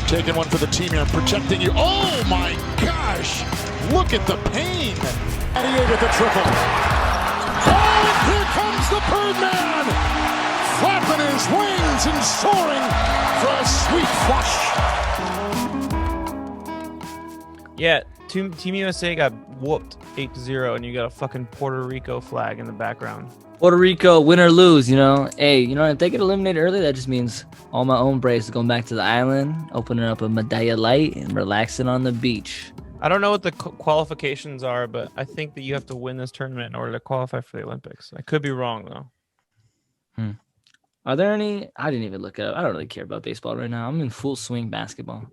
taking one for the team here, protecting you. Oh my gosh! Look at the pain. 88 with the triple. Oh, and here comes the Birdman, flapping his wings and soaring for a sweet flush. Yeah, Team USA got whooped 8-0, and you got a fucking Puerto Rico flag in the background. Puerto Rico, win or lose, Hey, if they get eliminated early, that just means all my own Braves are going back to the island, opening up a Medalla Light, and relaxing on the beach. I don't know what the qualifications are, but I think that you have to win this tournament in order to qualify for the Olympics. I could be wrong, though. Are there any? I didn't even look it up. I don't really care about baseball right now. I'm in full swing basketball.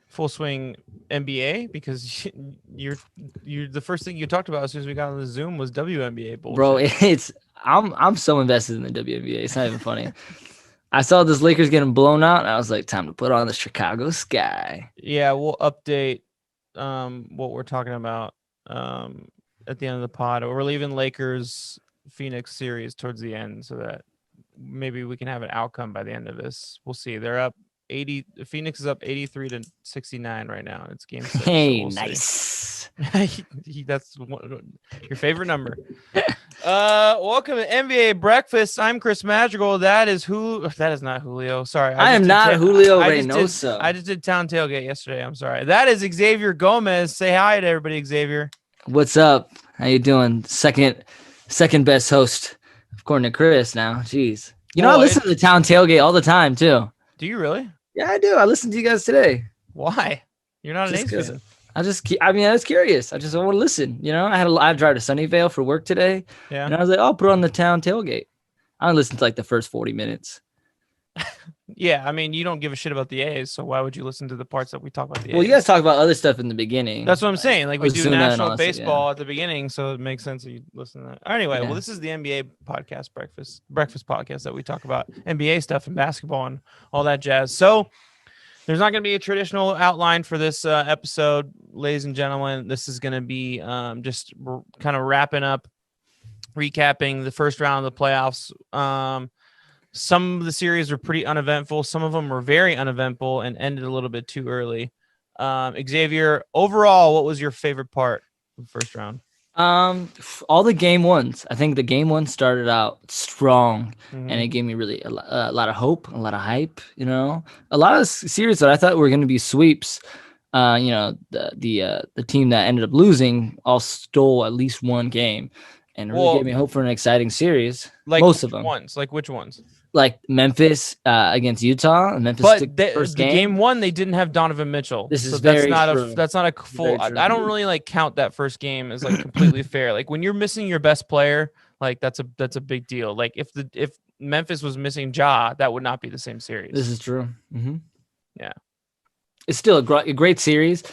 Full swing NBA, because you're the first thing you talked about as soon as we got on the Zoom was WNBA bullshit. Bro, I'm so invested in the WNBA. It's not even funny. I saw this Lakers getting blown out, and I was like, time to put on the Chicago sky. Yeah, we'll update what we're talking about at the end of the pod. We're leaving Lakers Phoenix series towards the end so that maybe we can have an outcome by the end of this. We'll see. They're up 80. Phoenix is up 83-69 right now. It's game 6. Hey, so we'll nice. That's your favorite number. Welcome to NBA Breakfast. I'm Chris Madrigal. That is not Julio. Sorry. I am not Julio Reynoso. I just did Town Tailgate yesterday. I'm sorry. That is Xavier Gomez. Say hi to everybody, Xavier. What's up? How you doing? Second best host, according to Chris now. Jeez. I listen to the Town Tailgate all the time, too. Do you really? Yeah, I do. I listened to you guys today. Why? You're not an A's fan. I was curious. I just want to listen. I had to drive to Sunnyvale for work today. Yeah. And I was like, I'll put on the Town Tailgate. I listened to like the first 40 minutes. Yeah, I mean, you don't give a shit about the A's, so why would you listen to the parts that we talk about the A's? Well, you guys talk about other stuff in the beginning. That's what I'm saying. Like, we do national baseball yeah. at the beginning, so it makes sense that you listen to that. Anyway, Well, this is the NBA podcast, breakfast podcast that we talk about NBA stuff and basketball and all that jazz. So there's not going to be a traditional outline for this episode, ladies and gentlemen. This is going to be just kind of wrapping up, recapping the first round of the playoffs. Some of the series were pretty uneventful. Some of them were very uneventful and ended a little bit too early. Xavier, overall, what was your favorite part of the first round? All the game ones. I think the game one started out strong, and it gave me really a lot of hope, a lot of hype. A lot of series that I thought were going to be sweeps. The team that ended up losing all stole at least one game, and really gave me hope for an exciting series. Like most of them. Like which ones? Like Memphis against Utah. Memphis, but first game one, they didn't have Donovan Mitchell. This is that's very not true. That's not a full. I don't really count that first game as completely fair. Like when you're missing your best player, that's a big deal. Like if Memphis was missing Ja, that would not be the same series. This is true. Mm-hmm. Yeah, it's still a great series.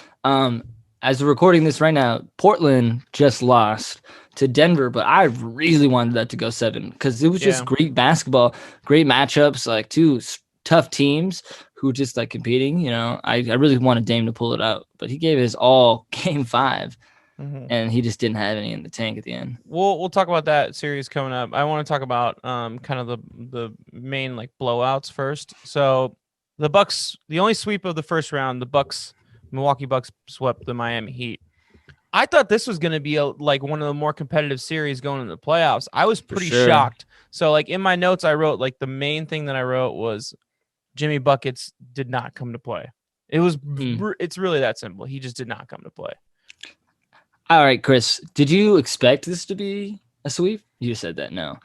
As we're recording this right now, Portland just lost to Denver, but I really wanted that to go 7 because it was just great basketball, great matchups, like two tough teams who just competing. I really wanted Dame to pull it out, but he gave his all game 5, and he just didn't have any in the tank at the end. We'll talk about that series coming up. I want to talk about kind of the main blowouts first. So the Bucks, the only sweep of the first round, Milwaukee Bucks swept the Miami Heat. I thought this was going to be one of the more competitive series going into the playoffs. I was pretty shocked. So in my notes, I wrote the main thing that I wrote was Jimmy Buckets did not come to play. It's really that simple. He just did not come to play. All right, Chris, did you expect this to be a sweep? You said that no.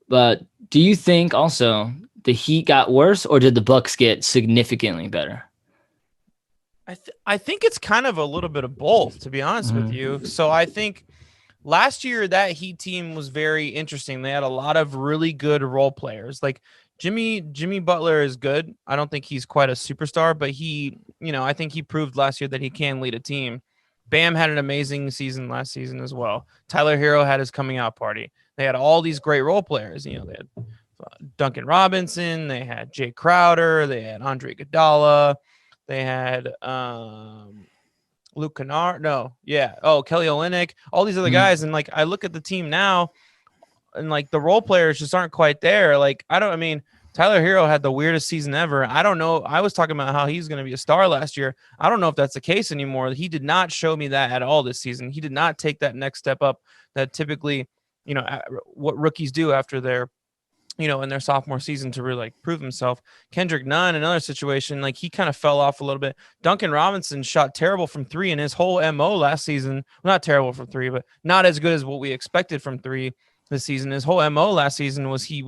But do you think also the Heat got worse, or did the Bucks get significantly better? I think it's kind of a little bit of both, to be honest with you. So I think last year that Heat team was very interesting. They had a lot of really good role players. Jimmy Butler is good. I don't think he's quite a superstar, but I think he proved last year that he can lead a team. Bam had an amazing season last season as well. Tyler Hero had his coming out party. They had all these great role players. They had Duncan Robinson. They had Jay Crowder. They had Andre Iguodala. They had Luke Kennard. Kelly Olynyk. All these other guys. And I look at the team now, and the role players just aren't quite there. Tyler Hero had the weirdest season ever. I don't know. I was talking about how he's going to be a star last year. I don't know if that's the case anymore. He did not show me that at all this season. He did not take that next step up that typically, what rookies do after their, in their sophomore season to really prove himself. Kendrick Nunn, another situation, he kind of fell off a little bit. Duncan Robinson shot terrible from three, and his whole MO last season, well, not terrible from three, but not as good as what we expected from three this season. His whole MO last season was is he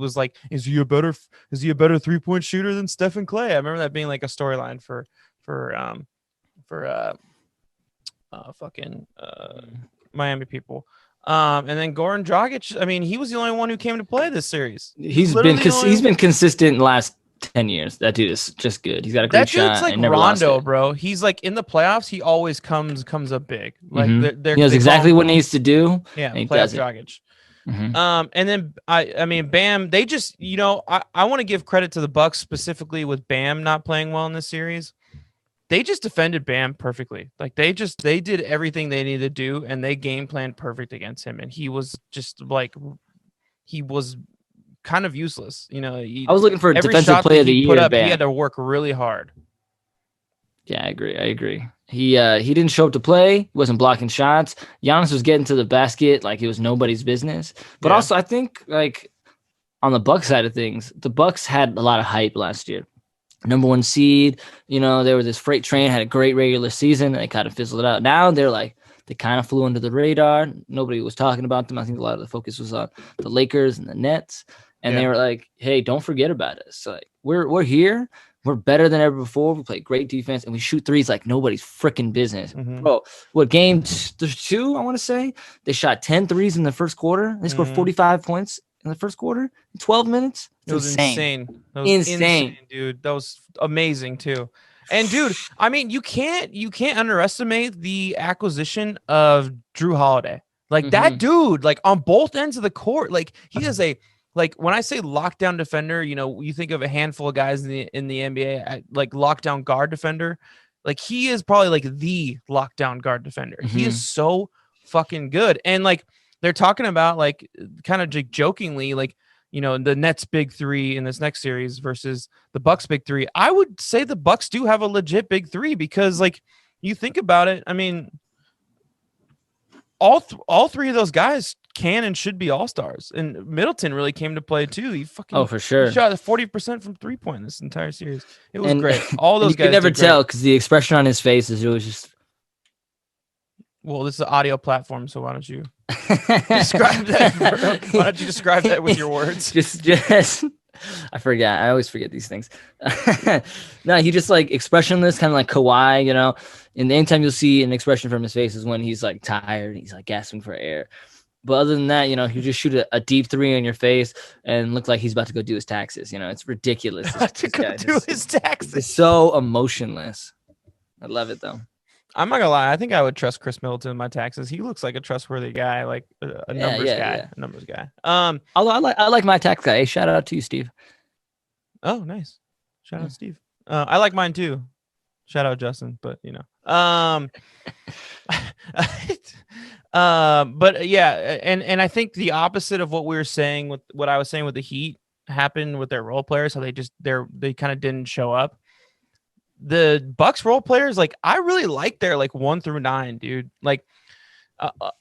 a better 3-point shooter than Stephen Clay? I remember that being a storyline for Miami people. And then Goran Dragic, I mean, he was the only one who came to play this series. He's been consistent in the last 10 years. That dude is just good. He's got a great shot. That dude's like Rondo, bro. He's in the playoffs. He always comes up big. He knows exactly what he needs to do. Yeah, playoff Dragic. And then I mean, Bam. They just, I want to give credit to the Bucks specifically with Bam not playing well in this series. They just defended Bam perfectly. They did everything they needed to do, and they game planned perfect against him. And he was just he was kind of useless. I was looking for a defensive player of the year. He had to work really hard. Yeah, I agree. He didn't show up to play. He wasn't blocking shots. Giannis was getting to the basket like it was nobody's business. But also, I think on the Bucks side of things, the Bucks had a lot of hype last year. Number 1 seed, they were this freight train, had a great regular season, and they kind of fizzled out. Now they kind of flew under the radar. Nobody was talking about them. I think a lot of the focus was on the Lakers and the Nets, and they were like, "Hey, don't forget about us. We're here. We're better than ever before. We play great defense, and we shoot threes like nobody's freaking business." Bro, what game 2, I want to say, they shot 10 threes in the first quarter. They scored 45 points in the first quarter in 12 minutes. It was insane. That was insane, dude. That was amazing too. And dude, I mean, you can't underestimate the acquisition of Drew Holiday. That dude, on both ends of the court, he is a when I say lockdown defender, you think of a handful of guys in the NBA lockdown guard defender. He is probably the lockdown guard defender. He is so fucking good. And they're talking about kind of jokingly the Nets big 3 in this next series versus the Bucks big 3. I would say the Bucks do have a legit big 3 because you think about it. I mean, all 3 of those guys can and should be all-stars, and Middleton really came to play too. He for sure he shot 40% from 3-point this entire series. It was great. All those guys you could never tell because the expression on his face it was just. Well, this is an audio platform, so why don't you describe that? Why don't you describe that with your words? Just, I forget. I always forget these things. No, he just expressionless, kind of like Kawhi, And the only time you'll see an expression from his face is when he's tired, he's gasping for air. But other than that, he just shoot a deep 3 in your face and look like he's about to go do his taxes. It's ridiculous. His taxes. It's so emotionless. I love it though. I'm not gonna lie. I think I would trust Chris Middleton in my taxes. He looks like a trustworthy guy, a numbers guy. A numbers guy. Although I like my tax guy. Hey, shout out to you, Steve. Oh, nice. Shout out Steve. I like mine too. Shout out Justin, but but yeah, and I think the opposite of what we were saying with what I was saying with the Heat happened with their role players. How they kind of didn't show up. The Bucks role players, I really like their 1 through 9, dude. Let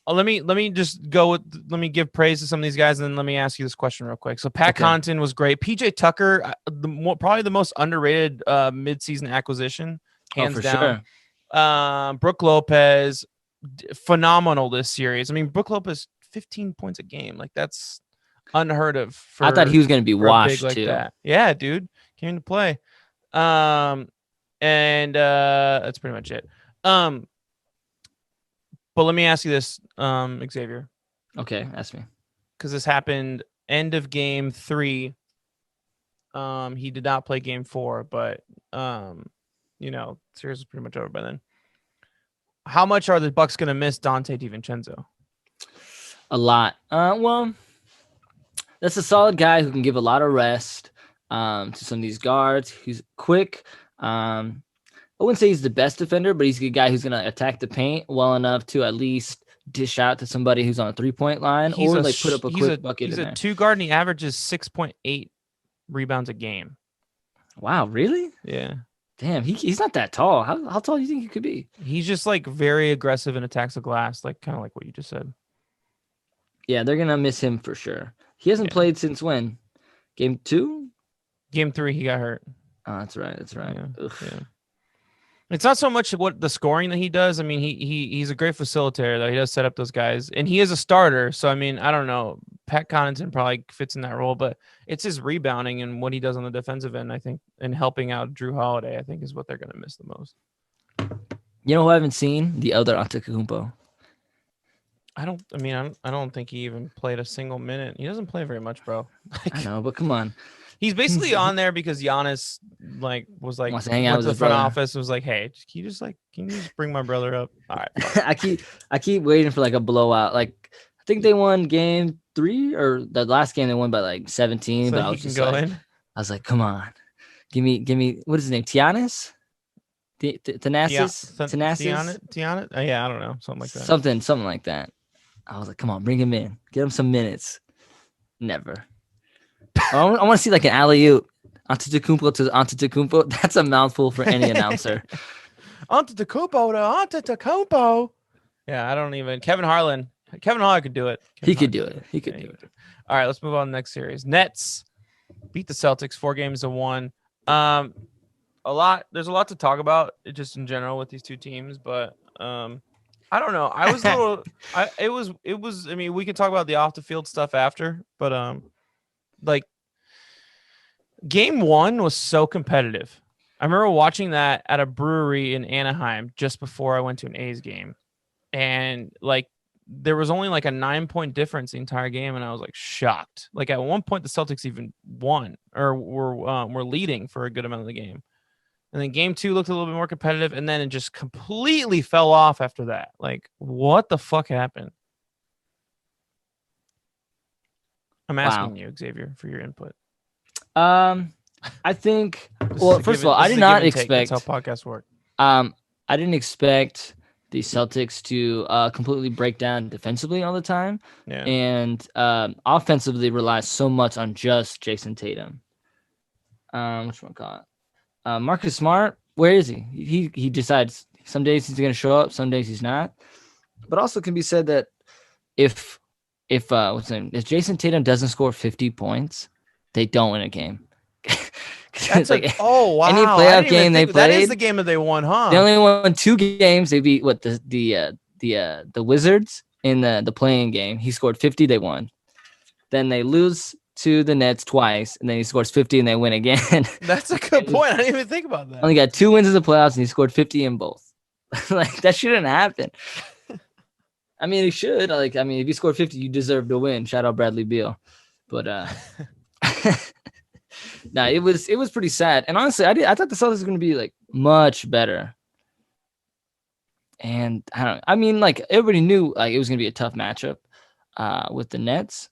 me just go with. Let me give praise to some of these guys, and then let me ask you this question real quick. So Pat Connaughton was great. PJ Tucker, probably the most underrated midseason acquisition, hands down. Sure. Brook Lopez, phenomenal this series. I mean, Brook Lopez, 15 points a game, that's unheard of. I thought he was going to be washed too. That. Yeah, dude, came to play. And that's pretty much it. But let me ask you this, Xavier. Okay, ask me. Because this happened end of game 3. He did not play game 4, but series is pretty much over by then. How much are the Bucks going to miss Dante DiVincenzo? A lot. Well, that's a solid guy who can give a lot of rest to some of these guards. He's quick. I wouldn't say he's the best defender, but he's a guy who's going to attack the paint well enough to at least dish out to somebody who's on a 3-point line or put up a quick bucket. He's a 2 guard and he averages 6.8 rebounds a game. Wow, really? Yeah. Damn, he's not that tall. How tall do you think he could be? He's just like very aggressive and attacks the glass, like kind of like what you just said. Yeah, they're gonna miss him for sure. He hasn't played since when? Game 2? Game 3, he got hurt. Oh, that's right. Yeah. It's not so much what the scoring that he does. I mean, he's a great facilitator, though. He does set up those guys, and he is a starter. So, I mean, I don't know. Pat Connaughton probably fits in that role, but it's his rebounding and what he does on the defensive end, I think, and helping out Drew Holiday, I think, is what they're going to miss the most. You know who I haven't seen? The other Antetokounmpo. I don't think he even played a single minute. He doesn't play very much, bro. I know, but come on. He's basically on there because Giannis wants to hang out with the front office. Was like, hey, can you just bring my brother up? All right. I keep waiting for like a blowout. Like I think they won game 3 or the last game they won by like 17. So but I was like, come on, give me what is his name? Tianis? Thanasis? Tiana? Yeah, I don't know, something like that. Something like that. I was like, come on, bring him in, get him some minutes. Never. I want to see like an alley-oop. Antetokounmpo to Antetokounmpo. That's a mouthful for any announcer. Antetokounmpo to Antetokounmpo. Yeah, I don't even. Kevin Harlan could do it. He could do it. All right, let's move on to the next series. Nets beat the Celtics 4-1. There's a lot to talk about just in general with these two teams, but I don't know. I was a little. It was. I mean, we can talk about the off the field stuff after, but like game 1 was so competitive. I remember watching that at a brewery in Anaheim just before I went to an A's game, and like there was only like a 9-point difference the entire game, and I was like shocked. Like at one point the Celtics even won or were leading for a good amount of the game. And then game 2 looked a little bit more competitive, and then it just completely fell off after that. Like, what the fuck happened? I'm asking you, Xavier, for your input. I think. Well, first of all, I did not expect. That's how podcasts work. I didn't expect the Celtics to completely break down defensively all the time, and offensively rely so much on just Jason Tatum. Which one call it? Marcus Smart, where is he? He decides some days he's going to show up, some days he's not. But also can be said that if Jason Tatum doesn't score 50 points, they don't win a game. That's like, oh wow! Any playoff game they played, that is the game that they won, huh? They only won 2 games. They beat the Wizards in the playing game. He scored 50, they won. Then they lose to the Nets twice, and then he scores 50 and they win again. That's a good point. I didn't even think about that. Only got 2 wins in the playoffs, and he scored 50 in both. Like that shouldn't happen. I mean, it should. Like, I mean, if you scored 50, you deserve to win. Shout out Bradley Beal. But no, it was pretty sad. And honestly, I thought the Celtics were going to be like much better. And I mean, like everybody knew like it was going to be a tough matchup with the Nets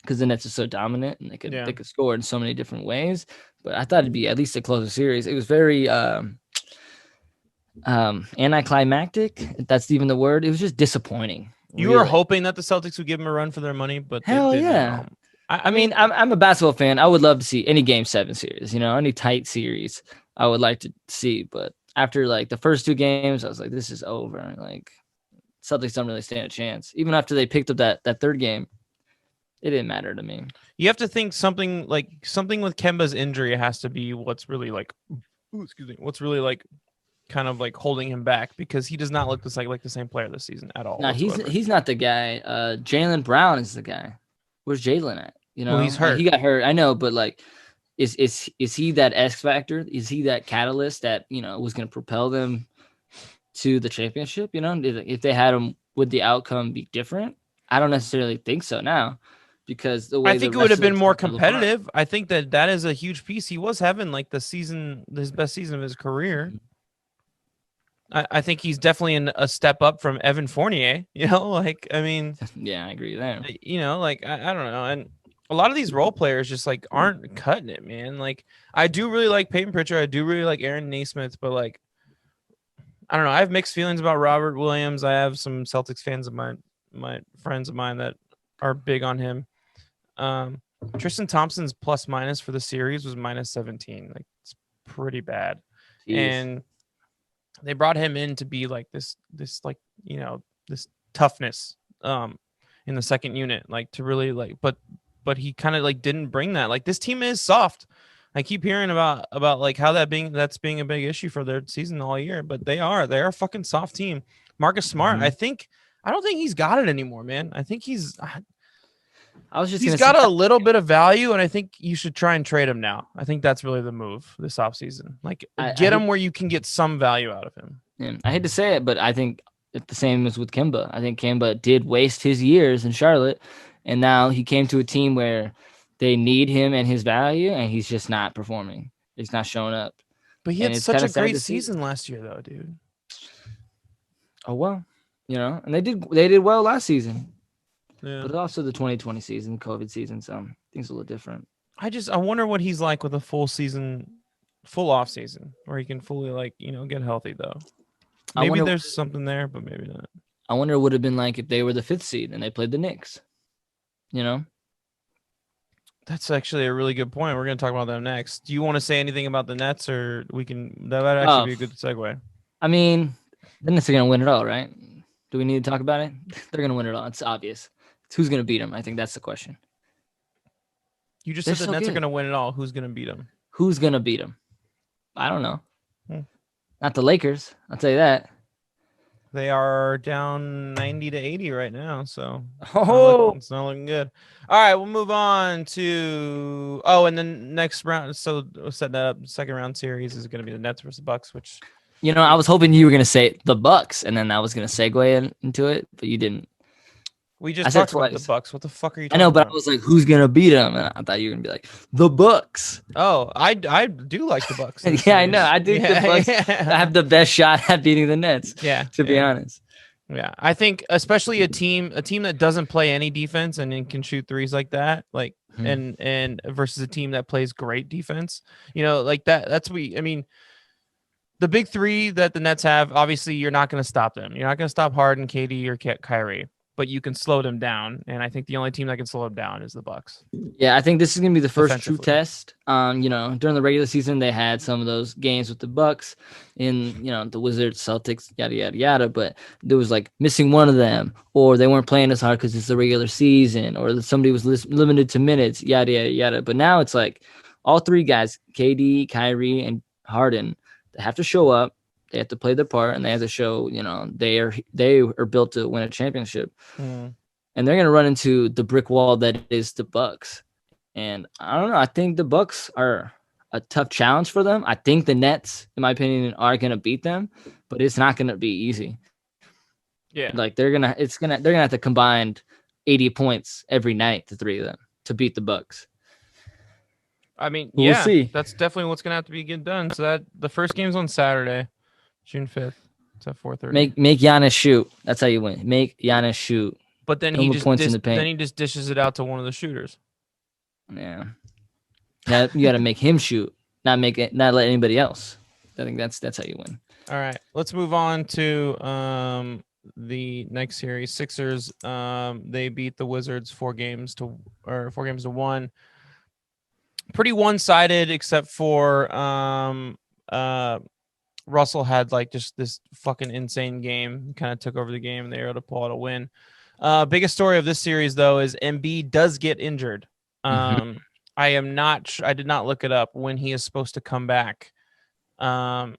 because the Nets are so dominant and they could score in so many different ways. But I thought it'd be at least a closer series. It was very anticlimactic, if that's even the word. It was just disappointing. You were hoping that the Celtics would give them a run for their money, but hell yeah. I mean, I'm a basketball fan. I would love to see any Game 7 series, any tight series I would like to see. But after like the first 2 games, I was like, this is over. Like Celtics don't really stand a chance. Even after they picked up that third game, it didn't matter to me. You have to think something with Kemba's injury has to be what's really like, kind of like holding him back, because he does not look like the same player this season at all. No, he's not the guy. Jaylen Brown is the guy. Where's Jaylen at? Well, he's hurt. He got hurt. I know, but like, is he that X factor? Is he that catalyst that was going to propel them to the championship? If they had him, would the outcome be different? I don't necessarily think so now, because the way I think it would have been more competitive. I think that is a huge piece. He was having like his best season of his career. I think he's definitely a step up from Evan Fournier. Yeah, I agree there. I don't know, and a lot of these role players just like aren't cutting it, man. Like I do really like Peyton Pritchard. I do really like Aaron Nesmith, but like I don't know. I have mixed feelings about Robert Williams. I have some Celtics fans of my friends of mine that are big on him. Tristan Thompson's plus minus for the series was minus 17. Like, it's pretty bad. Jeez. And they brought him in to be like this like, this toughness in the second unit, like to really like, but he kind of like didn't bring that. Like, this team is soft. I keep hearing about like how that's being a big issue for their season all year, but they're a fucking soft team. Marcus Smart, I don't think he's got it anymore, man. I think he's got a little bit of value, and I think you should try and trade him now. I think that's really the move this offseason. Like, get him where you can get some value out of him. Yeah, I hate to say it, but I think it's the same as with Kemba. I think Kemba did waste his years in Charlotte, and now he came to a team where they need him and his value, and he's just not performing. He's not showing up. But he had such a great season last year, though, dude. Oh, well, and they did well last season. Yeah. But also the 2020 season, COVID season, so things a little different. I wonder what he's like with a full off season, where he can fully get healthy though. Maybe there's something there, but maybe not. I wonder what it would have been like if they were the 5th seed and they played the Knicks. That's actually a really good point. We're going to talk about them next. Do you want to say anything about the Nets, or that would actually be a good segue? I mean, the Nets are going to win it all, right? Do we need to talk about it? They're going to win it all. It's obvious. It's who's going to beat them. I think that's the question. You just said the Nets are going to win it all. Who's going to beat them? Who's going to beat them? I don't know. Not the Lakers. I'll tell you that. They are down 90-80 right now, so it's not looking good. All right, we'll move on to and then next round. So we'll set that up. Second round series is going to be the Nets versus Bucks, which I was hoping you were going to say the Bucks, and then I was going to segue into it, but you didn't. We just talked about the Bucks. What the fuck are you talking about? I know, but I was like, who's going to beat them? And I thought you were going to be like, the Bucks. Oh, I do like the Bucks. Yeah, I know. I think the Bucks have the best shot at beating the Nets. Yeah. To be honest. Yeah. I think especially a team that doesn't play any defense and then can shoot threes like that, like and versus a team that plays great defense. Like that's the big three that the Nets have, obviously you're not going to stop them. You're not going to stop Harden, KD, or Kyrie. But you can slow them down, and I think the only team that can slow them down is the Bucks. Yeah, I think this is gonna be the first true test. During the regular season, they had some of those games with the Bucks, in the Wizards, Celtics, yada yada yada. But there was like missing one of them, or they weren't playing as hard because it's the regular season, or somebody was limited to minutes, yada yada yada. But now it's like all three guys, KD, Kyrie, and Harden, they have to show up. They have to play their part, and they have to show, they are built to win a championship. And they're going to run into the brick wall that is the Bucks. And I don't know. I think the Bucks are a tough challenge for them. I think the Nets, in my opinion, are going to beat them, but it's not going to be easy. Yeah. Like they're going to have to combine 80 points every night, the three of them, to beat the Bucks. We'll see. That's definitely what's going to have to be get done. So that the first game's on Saturday. June 5th. It's at 4:30. Make Giannis shoot. That's how you win. Make Giannis shoot. But then he just dishes it out to one of the shooters. Yeah. Now you got to make him shoot, not let anybody else. I think that's how you win. All right. Let's move on to the next series. Sixers. They beat the Wizards 4 games to 1. Pretty one-sided, except for Russell had like just this fucking insane game, kind of took over the game, and they were able to pull out a win. Biggest story of this series though is Embiid does get injured. I did not look it up when he is supposed to come back. From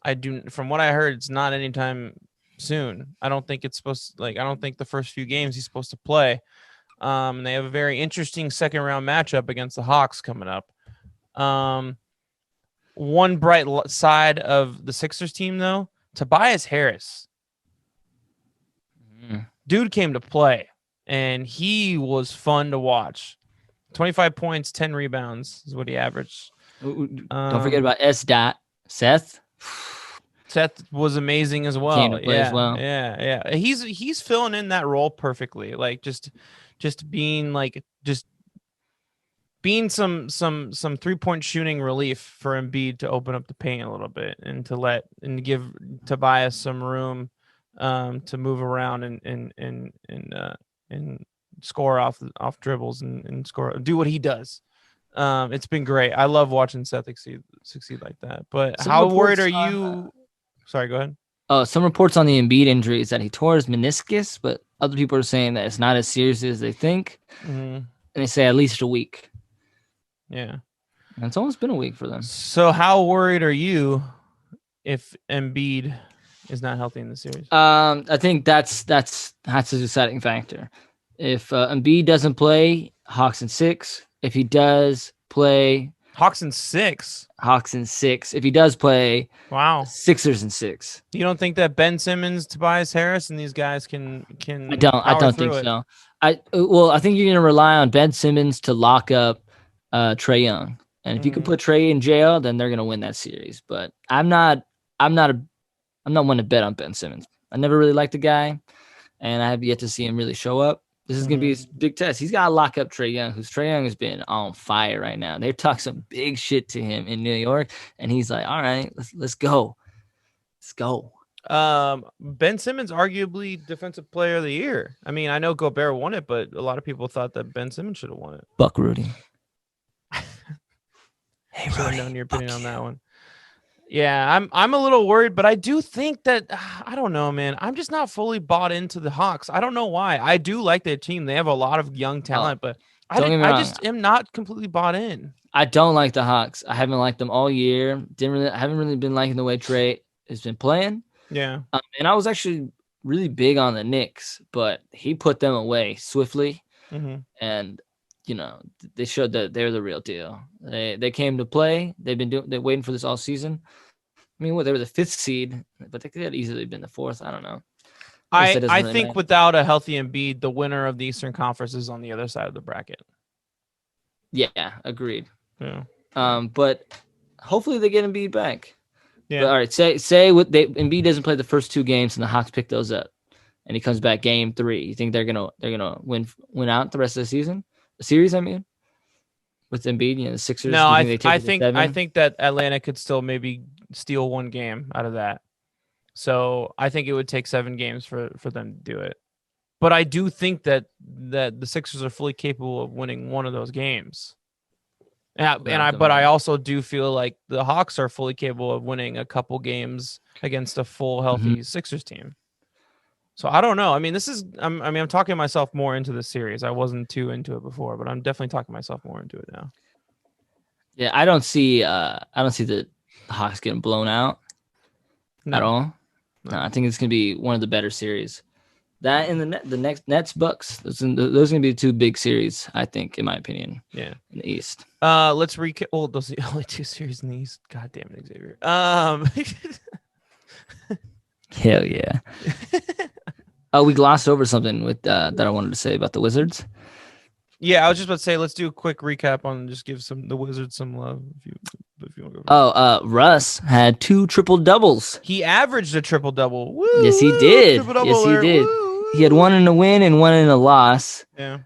what I heard, it's not anytime soon. I don't think the first few games he's supposed to play. They have a very interesting second round matchup against the Hawks coming up. One bright side of the Sixers team, though, Tobias Harris. Dude came to play, and he was fun to watch. 25 points, 10 rebounds is what he averaged. Don't forget about Seth. Seth was amazing as well. Came to play as well. Yeah. He's filling in that role perfectly. Like just being being some 3-point shooting relief for Embiid to open up the paint a little bit and to give Tobias some room to move around and score off dribbles and score, do what he does. It's been great. I love watching Seth succeed like that. But how worried are you? Sorry, go ahead. Some reports on the Embiid injury is that he tore his meniscus, but other people are saying that it's not as serious as they think. And they say at least a week. Yeah. And it's almost been a week for them. So how worried are you if Embiid is not healthy in the series? I think that's a deciding factor. If Embiid doesn't play, Hawks in 6. If he does play, Hawks in 6. If he does play, wow, Sixers in 6. You don't think that Ben Simmons, Tobias Harris, and these guys can? I don't think so. I think you're gonna rely on Ben Simmons to lock up Trae Young, and if you can put Trae in jail, then they're gonna win that series. But I'm not one to bet on Ben Simmons. I never really liked the guy, and I have yet to see him really show up. This is going to be a big test. He's got to lock up Trae Young, who's Trae Young has been on fire right now. They've talked some big shit to him in New York, and he's like, all right, let's go. Let's go. Ben Simmons, arguably Defensive Player of the Year. I mean, I know Gobert won it, but a lot of people thought that Ben Simmons should have won it. Buck Rudy. Hey, Rudy. Should have known your opinion on that one. Yeah, I'm a little worried, but I do think that I don't know, man. I'm just not fully bought into the Hawks. I don't know why. I do like their team. They have a lot of young talent, but I just am not completely bought in. I don't like the Hawks. I haven't liked them all year. I haven't really been liking the way Trae has been playing. Yeah. And I was actually really big on the Knicks, but he put them away swiftly. And they showed that they're the real deal. They came to play. They're waiting for this all season. I mean, they were the 5th seed, but they could have easily been the 4th. I don't know. I think without a healthy Embiid, the winner of the Eastern Conference is on the other side of the bracket. Yeah, agreed. Yeah. But hopefully they get Embiid back. Yeah. But, all right. Say Embiid doesn't play the first 2 games and the Hawks pick those up, and he comes back game 3. You think they're gonna win out the rest of the season? The series, I mean, with Embiid, the Sixers. No, I think that Atlanta could still maybe steal 1 game out of that. So I think it would take 7 games for them to do it. But I do think that the Sixers are fully capable of winning one of those games. But I also do feel like the Hawks are fully capable of winning a couple games against a full healthy Sixers team. So I don't know. I mean, I'm talking myself more into this series. I wasn't too into it before, but I'm definitely talking myself more into it now. Yeah, I don't see the Hawks getting blown out at all. No, I think it's gonna be one of the better series. That and the next Nets Bucks. Those are gonna be the 2 big series, I think, in my opinion. Yeah, in the East. Let's recap. Well, those are the only 2 series in the East. God damn it, Xavier. Hell yeah. We glossed over something with that I wanted to say about the Wizards. Yeah, I was just about to say, let's do a quick recap on just give the Wizards some love if you want to go. Russ had 2 triple doubles. He averaged a triple double. Yes, he did. Yes, he did. He had 1 in a win and 1 in a loss. Yeah.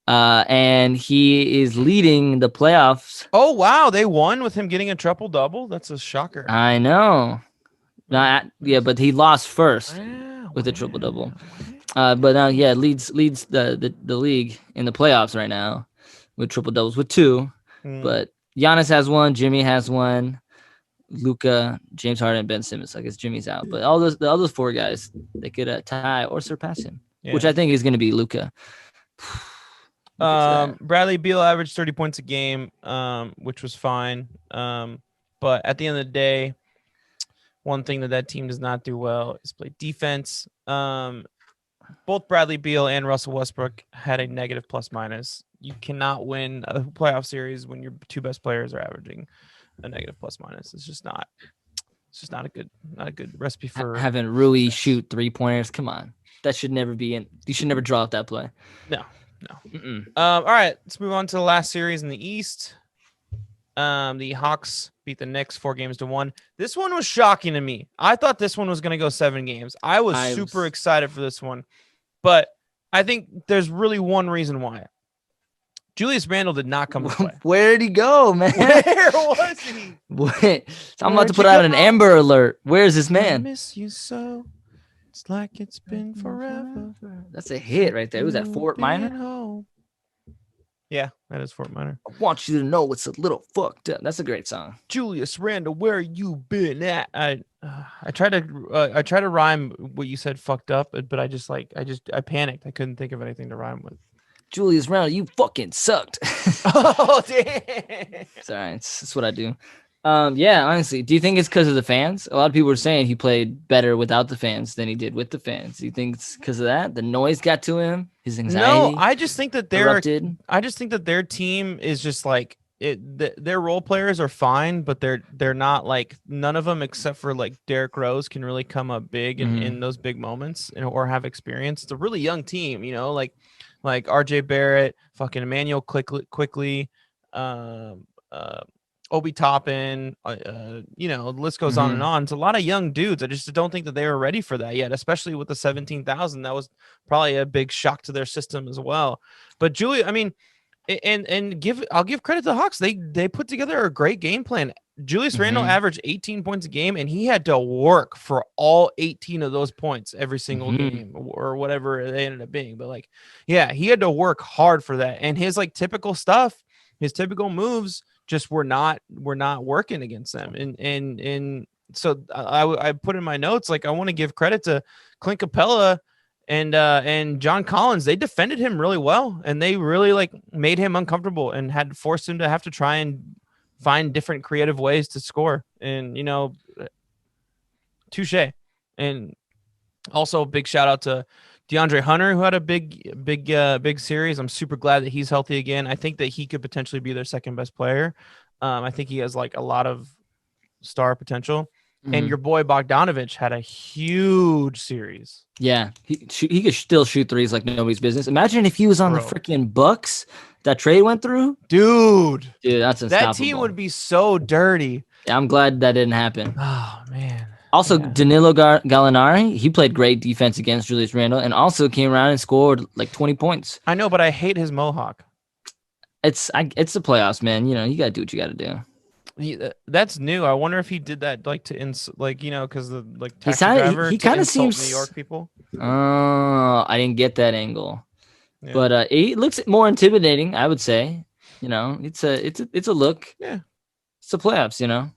And he is leading the playoffs. Oh wow, they won with him getting a triple double. That's a shocker. I know. But he lost first with a triple double. But now, leads the league in the playoffs right now with triple doubles with 2. But Giannis has 1, Jimmy has 1, Luka, James Harden, and Ben Simmons. I guess Jimmy's out, but the other 4 guys, they could tie or surpass him, which I think is going to be Luka. Bradley Beal averaged 30 points a game, which was fine. But at the end of the day, one thing that team does not do well is play defense. Both Bradley Beal and Russell Westbrook had a negative plus-minus. You cannot win a playoff series when your 2 best players are averaging a negative plus-minus. It's just not a good recipe for having Rui shoot 3-pointers. Come on, that should never be in. You should never draw out that play. No. All right, let's move on to the last series in the East. The Hawks beat the Knicks 4-1. This one was shocking to me. I thought this one was going to go 7 games. I was super excited for this one, but I think there's really one reason why. Julius Randle did not come to play. Where did he go, man? Where was he? I'm about to put out an Amber Alert. Where's this man? I miss you so. It's like it's been forever. That's a hit right there. Was that Fort Minor? Home. Yeah, that is Fort Minor. I want you to know it's a little fucked up. That's a great song. Julius Randle, where you been at? I tried to rhyme what you said, fucked up, but I panicked. I couldn't think of anything to rhyme with. Julius Randle, you fucking sucked. Oh damn! It's all right. It's what I do. Yeah, honestly, do you think it's because of the fans? A lot of people are saying he played better without the fans than he did with the fans. Do you think it's because of that? The noise got to him, his anxiety. No, I just think that their team is just like their role players are fine, but they're not like, none of them except for like Derrick Rose can really come up big in those big moments or have experience. It's a really young team, like RJ Barrett, fucking Emmanuel quickly, Obi Toppin, the list goes on and on. It's a lot of young dudes. I just don't think that they were ready for that yet, especially with the 17,000. That was probably a big shock to their system as well. But Julia, I mean, I'll give credit to the Hawks. They put together a great game plan. Julius Randle averaged 18 points a game, and he had to work for all 18 of those points every single game or whatever they ended up being. But he had to work hard for that. And his typical stuff, his typical moves just were not working against them. And so I put in my notes, I want to give credit to Clint Capella and John Collins. They defended him really well, and they really made him uncomfortable and had forced him to have to try and find different creative ways to score. And touche. And also big shout out to DeAndre Hunter, who had a big series. I'm super glad that he's healthy again. I think that he could potentially be their second best player. I think he has a lot of star potential. And your boy Bogdanovich had a huge series. Yeah, he could still shoot threes like nobody's business. Imagine if he was on the freaking Bucks that trade went through. Dude, that's unstoppable. That team would be so dirty. Yeah, I'm glad that didn't happen. Oh, man. Also, Danilo Gallinari, he played great defense against Julius Randle and also came around and scored 20 points. I know, but I hate his mohawk. It's the playoffs, man. You got to do what you got to do. That's new. I wonder if he did that because the taxi driver. He kind of seems New York people. Oh, I didn't get that angle, but it looks more intimidating. I would say, it's a look. Yeah, it's the playoffs.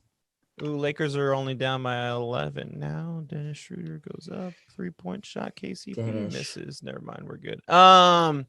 Ooh, Lakers are only down by 11 now. Dennis Schroeder goes up, 3-point shot. KCP misses. Never mind, we're good. But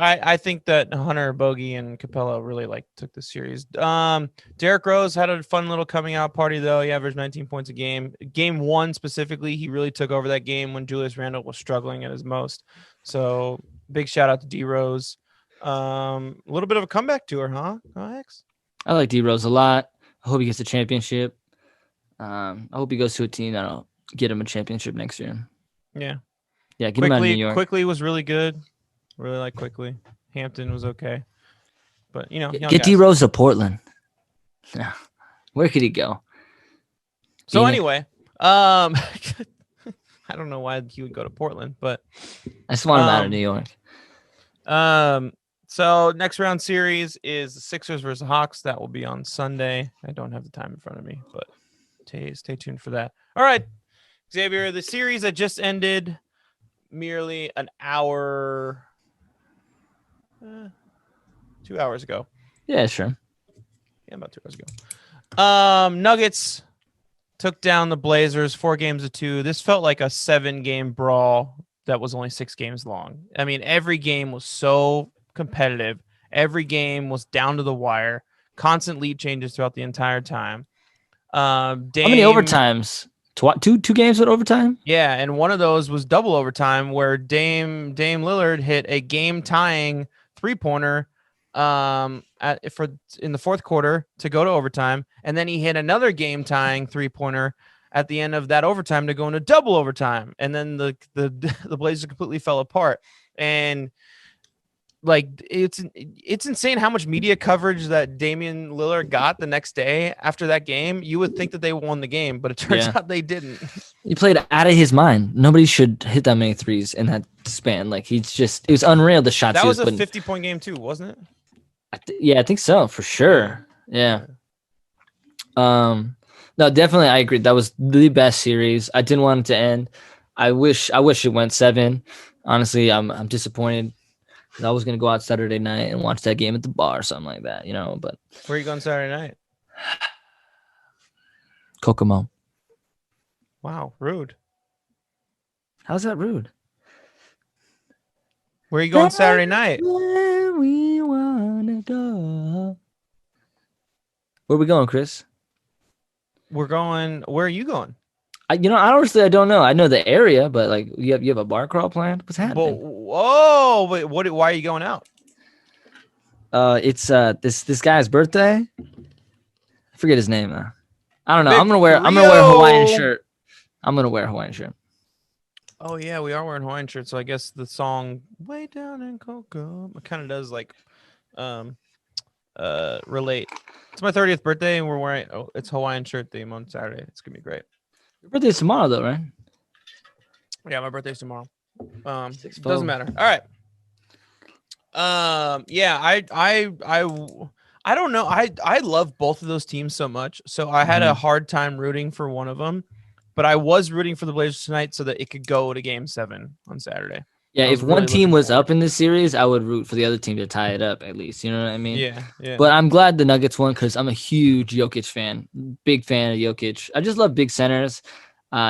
I think that Hunter, Bogey, and Capella really took the series. Derrick Rose had a fun little coming out party though. He averaged 19 points a game. Game 1 specifically, he really took over that game when Julius Randle was struggling at his most. So big shout out to D Rose. A little bit of a comeback tour, huh? X? I like D Rose a lot. I hope he gets a championship. I hope he goes to a team that'll get him a championship next year. Yeah. Yeah, get him out of New York. Quickly was really good. Really like Quickly. Hampton was okay. But, get D Rose to Portland. Yeah. Where could he go? So anyway, I don't know why he would go to Portland, but I just want him out of New York. So next round series is the Sixers versus Hawks. That will be on Sunday. I don't have the time in front of me, but stay tuned for that. All right, Xavier, the series that just ended merely an hour, 2 hours ago. Yeah, sure. Yeah, about 2 hours ago. Nuggets took down the Blazers 4-2. This felt like a 7-game brawl that was only 6 games long. I mean, every game was so competitive. Every game was down to the wire. Constant lead changes throughout the entire time. How many overtimes? Two games with overtime? Yeah, and one of those was double overtime where Dame Lillard hit a game-tying 3-pointer in the fourth quarter to go to overtime, and then he hit another game-tying 3-pointer at the end of that overtime to go into double overtime, and then the Blazers completely fell apart. And it's insane how much media coverage that Damian Lillard got the next day after that game. You would think that they won the game, but it turns out they didn't. He played out of his mind. Nobody should hit that many threes in that span. It was unreal, the shots. That was a 50-point game too, wasn't it? I think so, for sure. Yeah. The No, definitely, I agree. That was the best series. I didn't want it to end. I wish it went 7. Honestly, I'm disappointed because I was gonna go out Saturday night and watch that game at the bar or something like that, But Where are you going Saturday night? Kokomo. Wow, rude. How's that rude? Where are you going Saturday night? Where we wanna go. Where are we going, Chris? Where are you going? Honestly, I don't know. I know the area, but like, you have a bar crawl planned? What's happening? Wait, why are you going out? It's this guy's birthday. I forget his name. I don't know. Big I'm gonna wear a Hawaiian shirt. I'm gonna wear a Hawaiian shirt. Oh yeah, we are wearing Hawaiian shirts, so I guess the song "Way Down in Coco" kind of does like relate. It's my 30th birthday, and we're wearing it's Hawaiian shirt theme on Saturday. It's gonna be great. Your birthday's tomorrow, though, right? Yeah, my birthday's tomorrow. Doesn't matter. All right. Yeah, I don't know. I love both of those teams so much. So I had a hard time rooting for one of them, but I was rooting for the Blazers tonight so that it could go to Game 7 on Saturday. Yeah, if one team was up in this series, I would root for the other team to tie it up at least. You know what I mean? Yeah. But I'm glad the Nuggets won because I'm a huge Jokic fan. Big fan of Jokic. I just love big centers.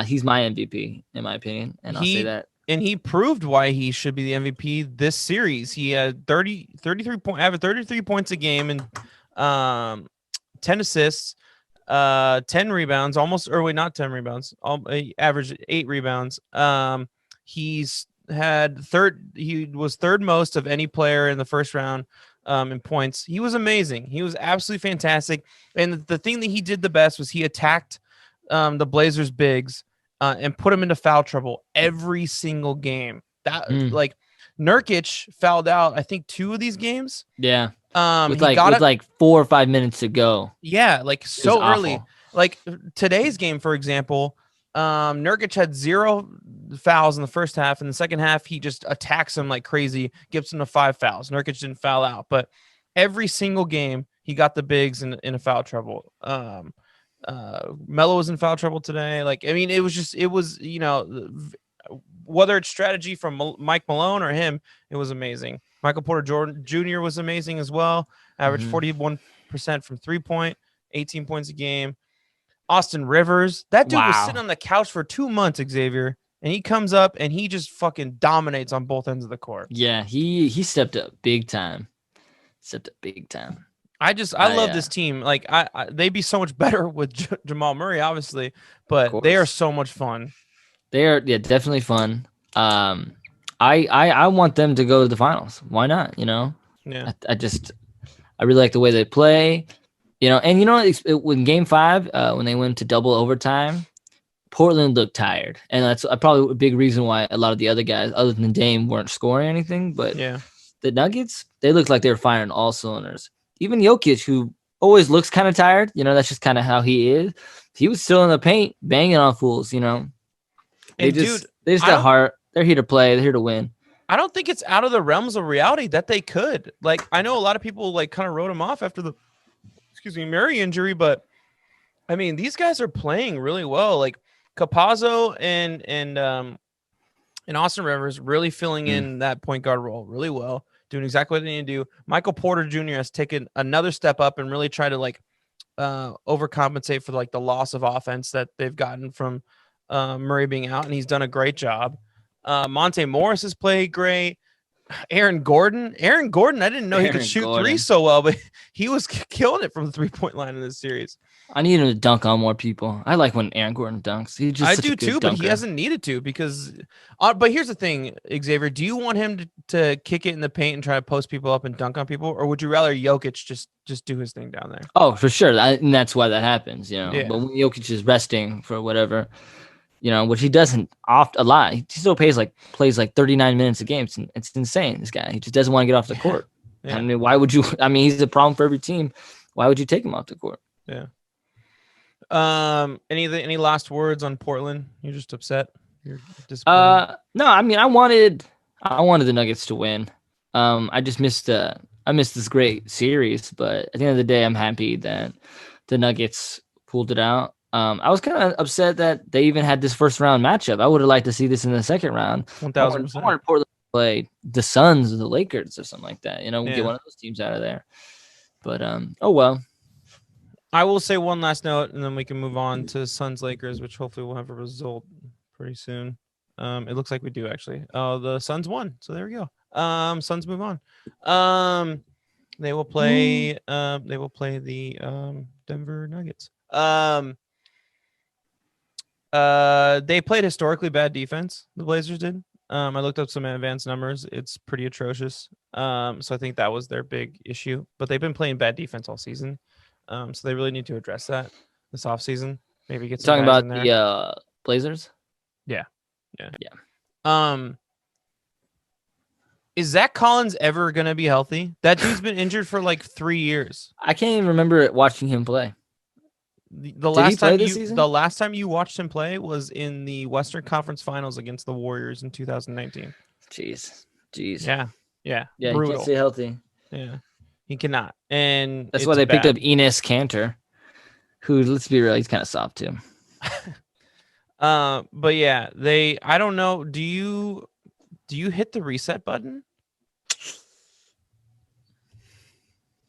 He's my MVP, in my opinion, and I'll say that. And he proved why he should be the MVP this series. He had 33 points a game and 10 assists, 10 rebounds, not 10 rebounds. He averaged 8 rebounds. He was third most of any player in the first round in points. He was amazing. He was absolutely fantastic. And the thing that he did the best was he attacked the Blazers bigs and put him into foul trouble every single game. Like Nurkic fouled out, I think 2 of these games. Yeah. With 4 or 5 minutes to go. Yeah, like so early. Awful. Like today's game, for example, Nurkic had 0 fouls in the first half. In the second half, he just attacks him like crazy, gives him to 5 fouls. Nurkic didn't foul out, but every single game he got the bigs in a foul trouble. Melo was in foul trouble today. Like, I mean, it was whether it's strategy from Mike Malone or him, it was amazing. Michael Porter Jr. was amazing as well. Averaged 41% from 3-point, 18 points a game. Austin Rivers, that dude was sitting on the couch for 2 months, Xavier, and he comes up and he just fucking dominates on both ends of the court. Yeah, he stepped up big time. I love this team. Like they'd be so much better with Jamal Murray, obviously, but they are so much fun. They are, definitely fun. I want them to go to the finals. Why not? Yeah. I really like the way they play. When Game 5, when they went to double overtime, Portland looked tired, and that's probably a big reason why a lot of the other guys, other than Dame, weren't scoring anything. But the Nuggets, they looked like they were firing all cylinders. Even Jokic, who always looks kind of tired, that's just kind of how he is. He was still in the paint, banging on fools. They just got heart. They're here to play. They're here to win. I don't think it's out of the realms of reality that they could. Like, I know a lot of people like kind of wrote him off after the Murray injury, but I mean, these guys are playing really well. Like Campazzo and Austin Rivers really filling in that point guard role really well, doing exactly what they need to do. Michael Porter Jr. has taken another step up and really tried to like overcompensate for like the loss of offense that they've gotten from Murray being out, and he's done a great job. Monte Morris has played great. Aaron Gordon, I didn't know he could shoot three so well, but he was killing it from the 3-point line in this series. I need him to dunk on more people. I like when Aaron Gordon dunks. I do too, but he hasn't needed to because. But here's the thing, Xavier. Do you want him to kick it in the paint and try to post people up and dunk on people, or would you rather Jokic just do his thing down there? Oh, for sure, and that's why that happens. But when Jokic is resting for whatever. Which he doesn't a lot. He still plays like 39 minutes a game. It's insane. This guy, he just doesn't want to get off the court. Yeah. I mean, why would you? I mean, he's a problem for every team. Why would you take him off the court? Yeah. Any last words on Portland? You're just upset. You're disappointed. No. I mean, I wanted the Nuggets to win. I just missed this great series, but at the end of the day, I'm happy that the Nuggets pulled it out. I was kind of upset that they even had this first round matchup. I would have liked to see this in the second round. 1,000%. I wanted Portland to play the Suns or the Lakers or something like that. Get one of those teams out of there. But oh well. I will say one last note, and then we can move on to Suns Lakers, which hopefully we'll have a result pretty soon. It looks like we do actually. The Suns won, so there we go. Suns move on. They will play. They will play the Denver Nuggets. They played historically bad defense. The Blazers did. I looked up some advanced numbers. It's pretty atrocious. So I think that was their big issue. But they've been playing bad defense all season. So they really need to address that this offseason. Maybe get some talking guys about in there. The Blazers. Yeah. Is Zach Collins ever gonna be healthy? That dude's been injured for like 3 years. I can't even remember watching him play. The last time you watched him play was in the Western Conference Finals against the Warriors in 2019. Jeez. Yeah. Yeah, brutal. he can't stay healthy. Yeah, he cannot, and that's why they picked up Enes Kanter, who, let's be real, he's kind of soft too. But yeah, I don't know. Do you hit the reset button,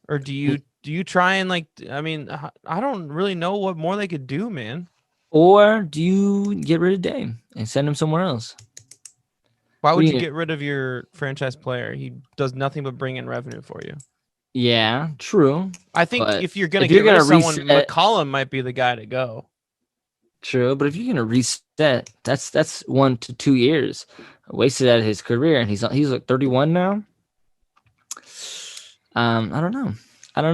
or do you try and I don't really know what more they could do, man. Or do you get rid of Dame and send him somewhere else? Why would you get rid of your franchise player? He does nothing but bring in revenue for you. Yeah, true. I think if you're going to get rid of someone, McCollum might be the guy to go. True, but if you're going to reset, that's 1 to 2 years wasted out of his career, and he's like 31 now. I don't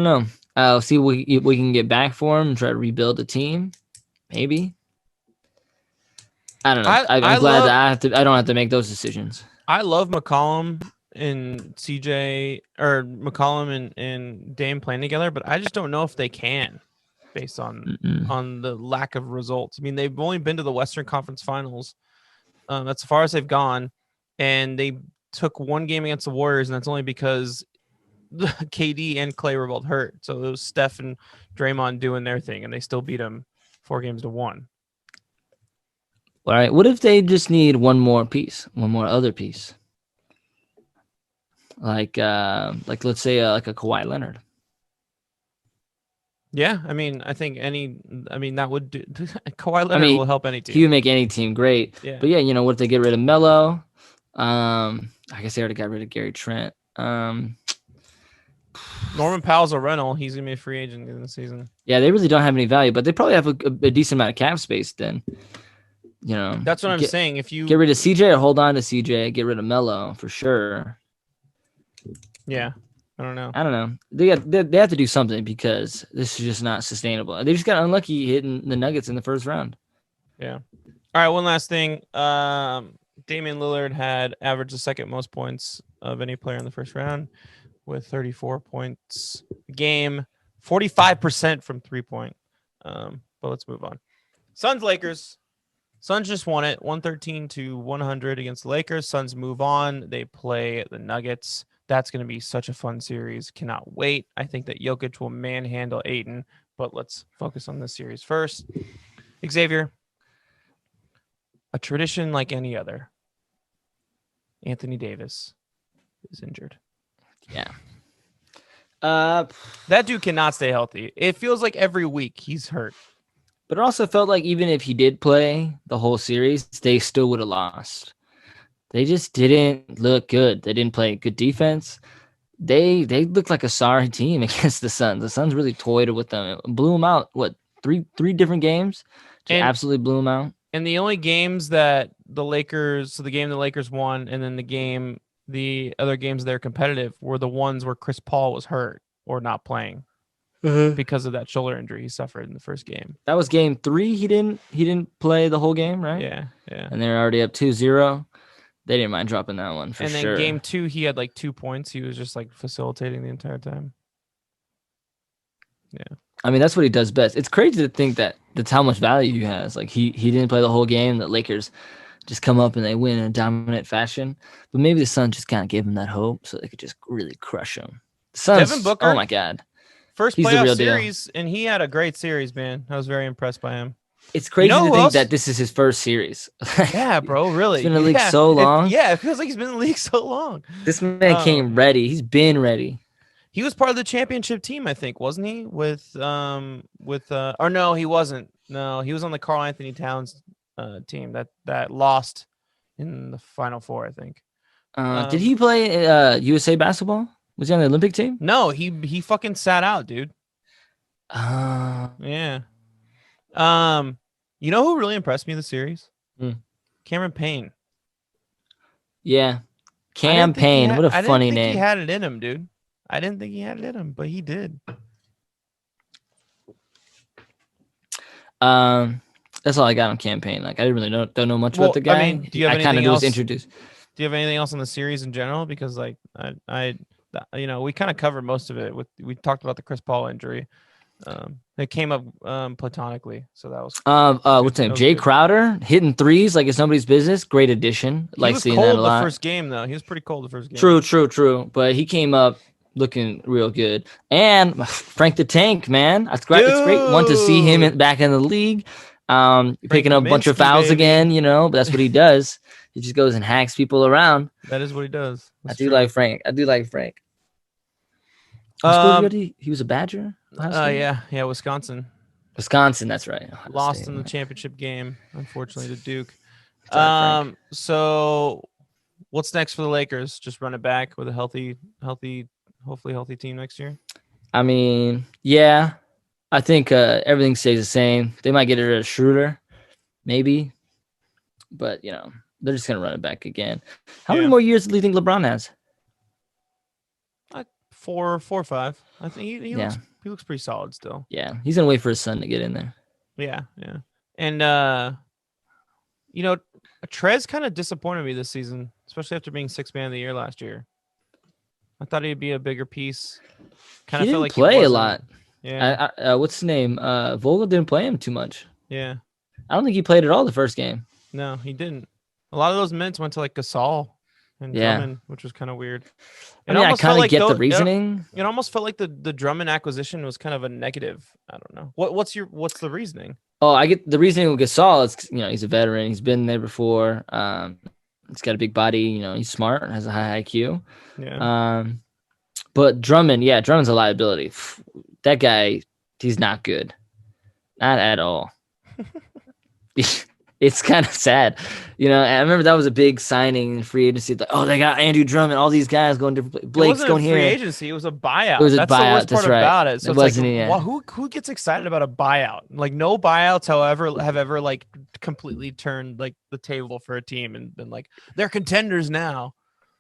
know. I'll see what we can get back for him and try to rebuild the team. Maybe. I don't know. I'm glad that I don't have to make those decisions. I love McCollum and CJ, or McCollum and Dame playing together, but I just don't know if they can, based on the lack of results. I mean, they've only been to the Western Conference Finals. That's as far as they've gone, and they took one game against the Warriors, and that's only because KD and Clay were both hurt. So it was Steph and Draymond doing their thing, and they still beat them 4-1. All right. What if they just need one more other piece? Like let's say like a Kawhi Leonard. Yeah, I mean, that would do. Kawhi Leonard will help any team. He would make any team great. Yeah. But yeah, what if they get rid of Melo? I guess they already got rid of Gary Trent. Norman Powell's a rental. He's gonna be a free agent in the season. Yeah, they really don't have any value, but they probably have a decent amount of cap space then. That's what I'm saying. If you get rid of CJ or hold on to CJ, get rid of Melo for sure. Yeah, I don't know. They have to do something because this is just not sustainable. They just got unlucky hitting the Nuggets in the first round. Yeah. All right. One last thing. Damian Lillard had averaged the second most points of any player in the first round, with 34 points a game, 45% from 3-point. But let's move on. Suns Lakers. Suns just won it 113-100 against the Lakers. Suns move on. They play the Nuggets. That's going to be such a fun series. Cannot wait. I think that Jokic will manhandle Ayton, but let's focus on this series first. Xavier, a tradition like any other. Anthony Davis is injured. Yeah. That dude cannot stay healthy. It feels like every week he's hurt. But it also felt like even if he did play the whole series, they still would have lost. They just didn't look good. They didn't play good defense. They looked like a sorry team against the Suns. The Suns really toyed with them. It blew them out. What, three different games? Just absolutely blew them out. And the only games that the Lakers won, and then the other games they're competitive were the ones where Chris Paul was hurt or not playing. Because of that shoulder injury he suffered in the first game. That was game 3. He didn't play the whole game, right? Yeah. And they're already up 2-0. They didn't mind dropping that one for sure. And then game 2, he had like 2 points. He was just like facilitating the entire time. Yeah. I mean, that's what he does best. It's crazy to think that that's how much value he has. Like he didn't play the whole game. The Lakers just come up and they win in a dominant fashion. But maybe the Suns just kind of gave him that hope so they could just really crush him. The Suns, Devin Booker, oh my God. First playoff series, and he had a great series, man. I was very impressed by him. It's crazy You know to who think else? that this is his first series. Yeah, bro, really. He's been in the league so long. It feels like he's been in the league so long. This man came ready. He's been ready. He was part of the championship team, I think, wasn't he? Or no, he wasn't. No, he was on the Karl Anthony Towns team that lost in the Final Four, I think. Did he play USA basketball? Was he on the Olympic team? No, he fucking sat out, dude. Yeah. You know who really impressed me in the series? Cameron Payne. Yeah. Cam Payne. What a funny name. I didn't think he had it in him, dude. I didn't think he had it in him, but he did. That's all I got on Cam Payne. Like, I really don't know much about the guy. I mean, do you have anything else? Introduced. Do you have anything else on the series in general? Because like I we kind of covered most of it. We talked about the Chris Paul injury. It came up platonically, so that was what's his name? Jay Crowder hitting threes like it's nobody's business. Great addition. He was seeing cold that a lot. the first game though. He was pretty cold the first game. True. But he came up looking real good. And Frank the Tank, man, it's great. It's great. Want to see him back in the league. Picking up a bunch of fouls again, but that's what he does. He just goes and hacks people around. That is what he does. I do like Frank. He was a Badger? Yeah, Wisconsin. That's right. Lost in the championship game, unfortunately, to Duke. Right, so what's next for the Lakers? Just run it back with a hopefully healthy team next year? I mean, yeah. I think everything stays the same. They might get rid of Schroeder, maybe. But, they're just going to run it back again. How many more years do you think LeBron has? 4 or 5. I think he looks pretty solid still. Yeah, he's gonna wait for his son to get in there. Yeah. And Trez kind of disappointed me this season, especially after being 6th man of the year last year. I thought he'd be a bigger piece. Kind of felt like play a lot. Yeah. What's his name? Vogel didn't play him too much. Yeah. I don't think he played at all the first game. No, he didn't. A lot of those minutes went to like Gasol and Drummond, which was kind of weird. I kind of get the reasoning. It almost felt like the Drummond acquisition was kind of a negative. I don't know. What's the reasoning? Oh, I get the reasoning with Gasol. It's he's a veteran. He's been there before. He's got a big body. He's smart. Has a high IQ. Yeah. But Drummond's a liability. That guy, he's not good. Not at all. It's kind of sad. I remember that was a big signing in free agency. Like, they got Andrew Drummond, all these guys going different places. Blake's going here. It wasn't a free agency. It was a buyout. It was That's a buyout. The worst part about it. So who gets excited about a buyout? Like no buyouts, however, have ever like completely turned like the table for a team and been like they're contenders now.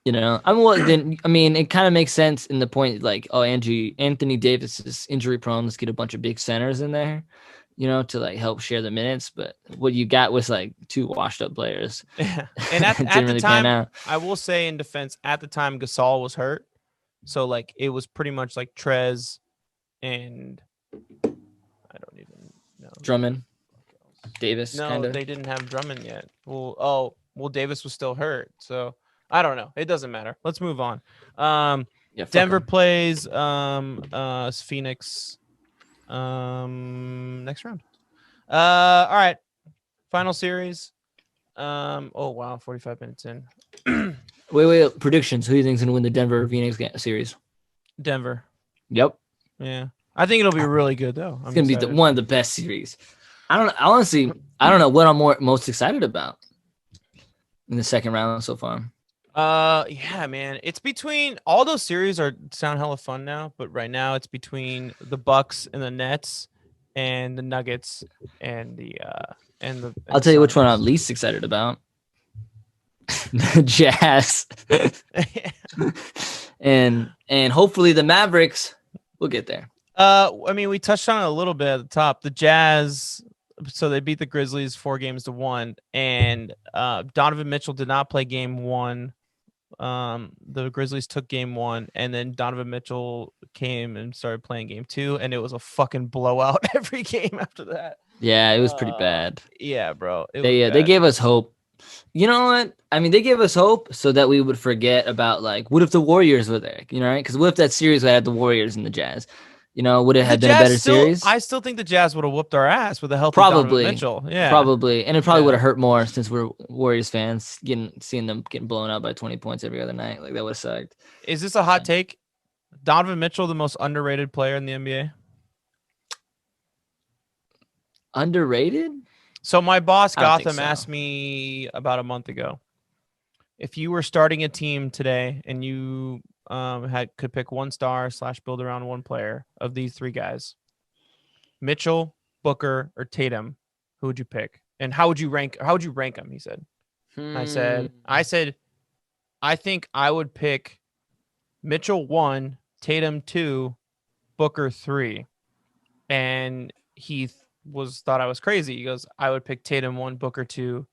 It kind of makes sense in the point like, Anthony Davis is injury prone. Let's get a bunch of big centers in there. To like help share the minutes, but what you got was like 2 washed up players. Yeah. And at the time, I will say in defense, at the time Gasol was hurt. So like it was pretty much like Trez and I don't even know. Drummond. Davis. No, kinda. They didn't have Drummond yet. Well, Davis was still hurt. So I don't know. It doesn't matter. Let's move on. Denver plays Phoenix next round. All right, final series. 45 minutes in. Wait, predictions. Who do you think is going to win the Denver Phoenix series? Denver. Yep. Yeah, I think it'll be really good though. It's going to be one of the best series. I don't know what I'm most excited about in the second round so far. Yeah, man. It's between all those series sound hella fun now, but right now it's between the Bucks and the Nets and the Nuggets and the I'll tell you which one I'm least excited about. The Jazz. and hopefully the Mavericks will get there. We touched on it a little bit at the top. The Jazz, so they beat the Grizzlies 4-1, and Donovan Mitchell did not play game 1. The Grizzlies took game 1, and then Donovan Mitchell came and started playing game 2, and it was a fucking blowout every game after that. Yeah, it was pretty bad. Yeah, bro. They gave us hope. You know what? They gave us hope so that we would forget about like, what if the Warriors were there? Right? Because what if that series had the Warriors and the Jazz? would it have been a better series? I still think the Jazz would have whooped our ass with a healthy Donovan Mitchell. Yeah, probably, and it probably would have hurt more since we're Warriors fans, seeing them getting blown out by 20 points every other night. Like that would have sucked. Is this a hot take? Donovan Mitchell, the most underrated player in the NBA? Underrated? So my boss Gotham asked me about a month ago, if you were starting a team today and you could pick one star / build around one player of these three guys, Mitchell, Booker, or Tatum, who would you pick? And how would you rank them? He said. I said, I think I would pick Mitchell 1, Tatum 2, Booker 3. And he thought I was crazy. He goes, I would pick Tatum 1, Booker 2,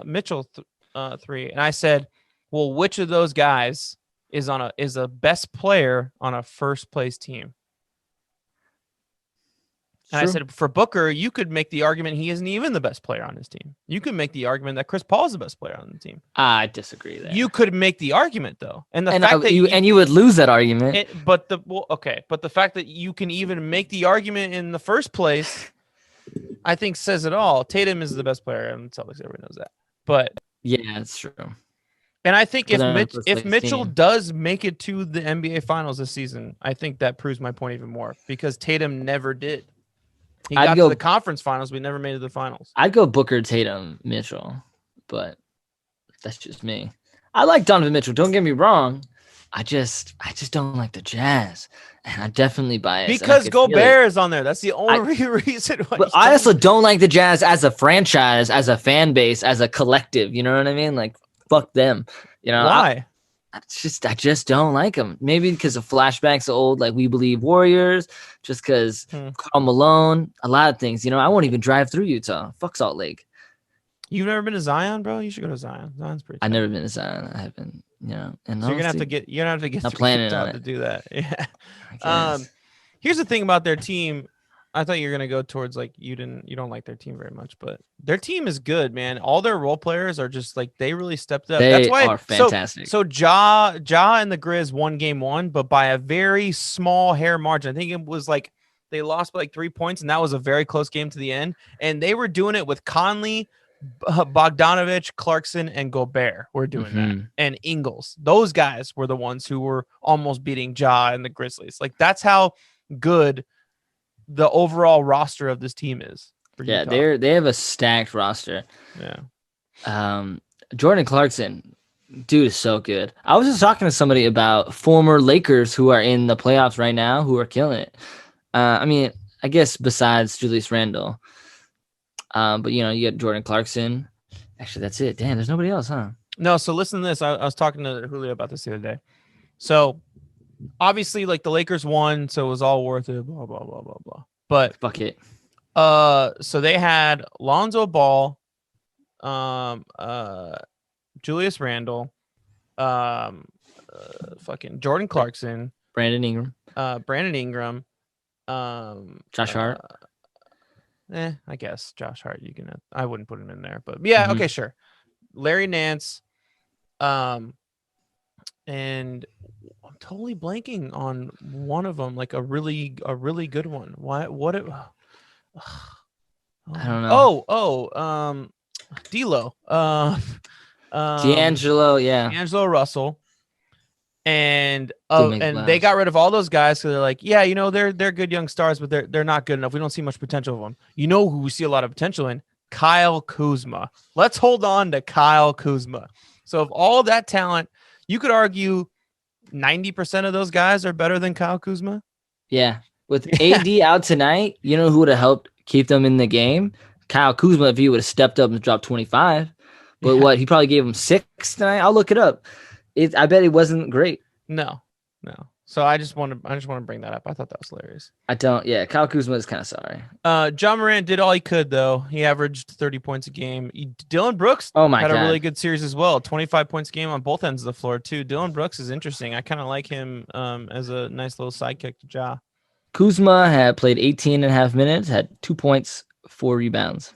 Mitchell 3. And I said, well, which of those guys is a best player on a first place team? And I said, for Booker, you could make the argument he isn't even the best player on his team. You could make the argument that Chris Paul is the best player on the team. I disagree there. You could make the argument though, and the fact that you would lose that argument. But the fact that you can even make the argument in the first place, I think says it all. Tatum is the best player on the Celtics. Everyone knows that. But yeah, it's true. And I think if Mitchell does make it to the NBA Finals this season, I think that proves my point even more because Tatum never did. He got to the conference finals, but never made it to the finals. I'd go Booker, Tatum, Mitchell, but that's just me. I like Donovan Mitchell. Don't get me wrong. I just don't like the Jazz, and I'm definitely biased. Because Gobert is on there. That's the only reason why. But I also don't like the Jazz as a franchise, as a fan base, as a collective. You know what I mean? Like, fuck them. Why? I just don't like them. Maybe because of flashbacks of old, like We Believe Warriors, just because Karl Malone, a lot of things. I won't even drive through Utah. Fuck Salt Lake. You've never been to Zion, bro? You should go to Zion. Zion's pretty. I've never been to Zion. I haven't. And so you're gonna have to get. Not planning on it to do that. Yeah. Here's the thing about their team. I thought you were gonna go towards like you don't like their team very much, but their team is good, man. All their role players are just like they really stepped up. That's why are fantastic. So Ja and the Grizz won game 1, but by a very small hair margin. I think it was like they lost by like 3 points, and that was a very close game to the end. And they were doing it with Conley, Bogdanovich, Clarkson, and Gobert were doing that, and Ingles. Those guys were the ones who were almost beating Ja and the Grizzlies. Like that's how good the overall roster of this team is. Yeah, they have a stacked roster. Yeah. Jordan Clarkson, dude, is so good. I was just talking to somebody about former Lakers who are in the playoffs right now who are killing it. I mean, I guess besides Julius Randle. But you got Jordan Clarkson. Actually, that's it. Damn, there's nobody else, huh? No, so listen to this. I was talking to Julio about this the other day. So obviously, like the Lakers won, so it was all worth it. Blah blah blah blah blah. But fuck it. So they had Lonzo Ball, Julius Randle, fucking Jordan Clarkson, Brandon Ingram, Josh Hart. I guess Josh Hart. I wouldn't put him in there, but yeah, okay, sure. Larry Nance, and I'm totally blanking on one of them, like a really good one. I don't know. D'Lo, D'Angelo, yeah, D'Angelo Russell, and they got rid of all those guys because they're like, yeah, they're good young stars, but they're not good enough. We don't see much potential of them. Who we see a lot of potential in? Kyle Kuzma. Let's hold on to Kyle Kuzma. So of all that talent, you could argue 90% of those guys are better than Kyle Kuzma. Yeah. With AD out tonight, who would have helped keep them in the game? Kyle Kuzma, if he would have stepped up and dropped 25. But he probably gave him 6 tonight. I'll look it up. I bet it wasn't great. No. So I just want to bring that up. I thought that was hilarious. Kyle Kuzma is kind of sorry. John Morant did all he could, though. He averaged 30 points a game. Dylan Brooks had a really good series as well. 25 points a game on both ends of the floor, too. Dylan Brooks is interesting. I kind of like him as a nice little sidekick to Ja. Kuzma had played 18 and a half minutes, had 2 points, 4 rebounds.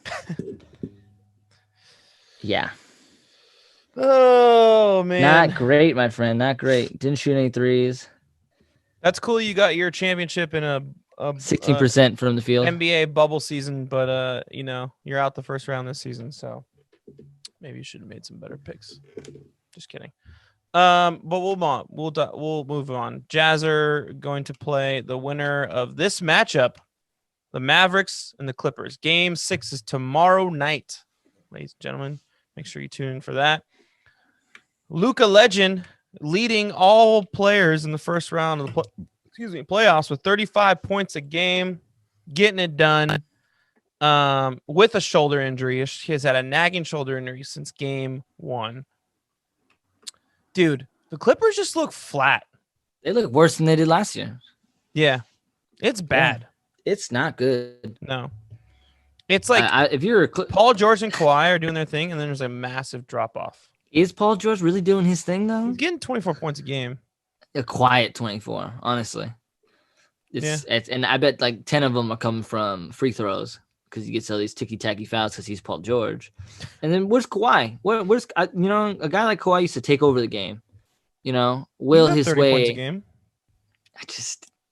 Yeah. Oh, man. Not great, my friend. Not great. Didn't shoot any threes. That's cool. You got your championship in a 16% from the field. NBA bubble season, but you're out the first round this season, so maybe you should have made some better picks. Just kidding. But we'll move on. Jazz are going to play the winner of this matchup, the Mavericks and the Clippers. Game 6 is tomorrow night, ladies and gentlemen. Make sure you tune in for that. Luka Legend leading all players in the first round of the playoffs with 35 points a game, getting it done. With a shoulder injury. He has had a nagging shoulder injury since game 1. Dude, the Clippers just look flat. They look worse than they did last year. Yeah, it's bad. Yeah, it's not good. No. It's like if you're Paul George and Kawhi are doing their thing, and then there's a massive drop-off. Is Paul George really doing his thing, though? He's getting 24 points a game. A quiet 24, honestly. And I bet like 10 of them are coming from free throws because he gets all these ticky-tacky fouls because he's Paul George. And then where's Kawhi? Where's a guy like Kawhi used to take over the game. Will his 30 way. Points a game.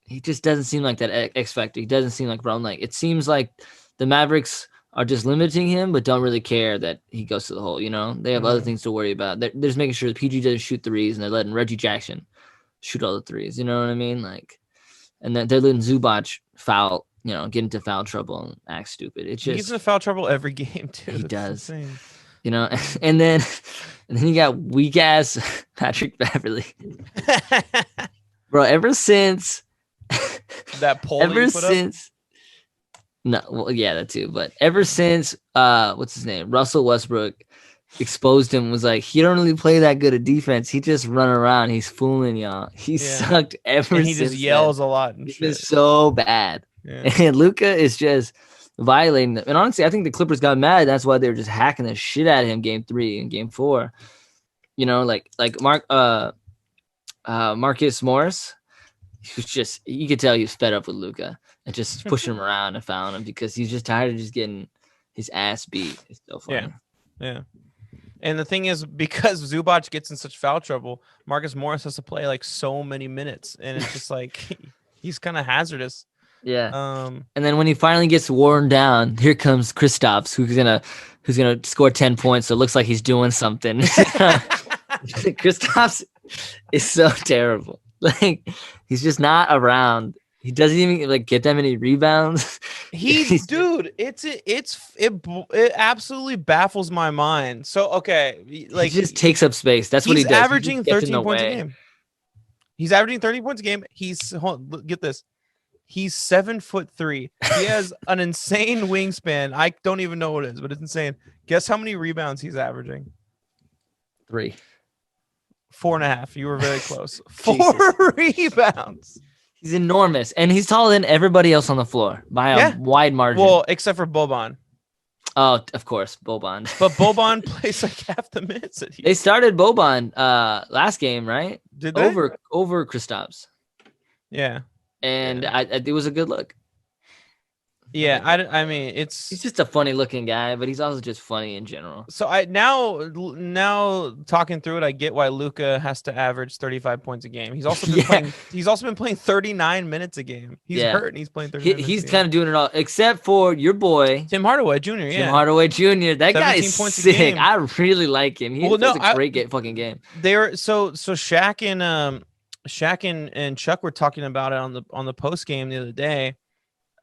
He just doesn't seem like that X factor. He doesn't seem like Brown. Like it seems like the Mavericks are just limiting him, but don't really care that he goes to the hole. They have other things to worry about. They're just making sure that PG doesn't shoot threes, and they're letting Reggie Jackson shoot all the threes. You know what I mean? Like, and then they're letting Zubac foul. Get into foul trouble and act stupid. It's just he's in foul trouble every game too. He does. Insane. And then you got weak ass Patrick Beverly, bro. Ever since that poll, that too. But ever since what's his name, Russell Westbrook exposed him, was like he don't really play that good at defense. He just run around. He's fooling y'all. He sucked ever. And he since just yells then. a lot. And shit. It's so bad. Yeah. And Luka is just violating them. And honestly, I think the Clippers got mad. That's why they were just hacking the shit out of him game 3 and game 4. Like Marcus Morris, he was just, you could tell he was fed up with Luka and just pushing him around and fouling him because he's just tired of just getting his ass beat. It's so funny. Yeah. And the thing is, because Zubac gets in such foul trouble, Marcus Morris has to play like so many minutes, and it's just like he's kind of hazardous. Yeah. And then when he finally gets worn down, here comes Kristaps, who's gonna score 10 points. So it looks like he's doing something. Kristaps is so terrible. Like he's just not around. He doesn't even get that many rebounds. Dude, it absolutely baffles my mind. So he just takes up space. That's what he does. He's averaging 13 points a game. He's averaging 30 points a game. Get this. He's 7'3". He has an insane wingspan. I don't even know what it is, but it's insane. Guess how many rebounds he's averaging? 3. 4.5. You were very close. 4 rebounds. He's enormous, and he's taller than everybody else on the floor by a wide margin. Well, except for Boban. Oh, of course, Boban. But Boban plays like half the minutes that they started Boban last game, right? Did they? Over Kristaps. Yeah. And it was a good look. Yeah, I mean, he's just a funny looking guy, but he's also just funny in general. So now talking through it, I get why Luka has to average 35 points a game. He's also been playing 39 minutes a game. He's hurt and he's playing 39 minutes. He's kind of doing it all, except for your boy Tim Hardaway Jr. Tim Hardaway Jr. That guy is sick. I really like him. He plays a great fucking game. So Shaq and Chuck were talking about it on the post game the other day.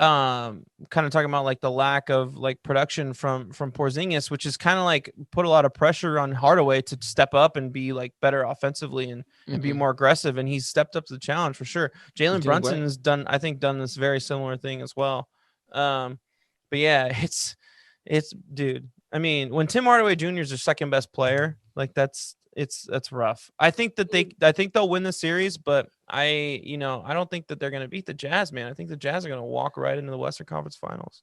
Kind of talking about like the lack of like production from Porzingis, which is kind of like put a lot of pressure on Hardaway to step up and be like better offensively and be more aggressive. And he's stepped up to the challenge for sure. Jalen Brunson has done this very similar thing as well. But yeah, it's dude. I mean, when Tim Hardaway Jr. is their second best player, like that's rough. I think they'll win the series, but I don't think that they're going to beat the Jazz, man. I think the Jazz are going to walk right into the Western Conference Finals.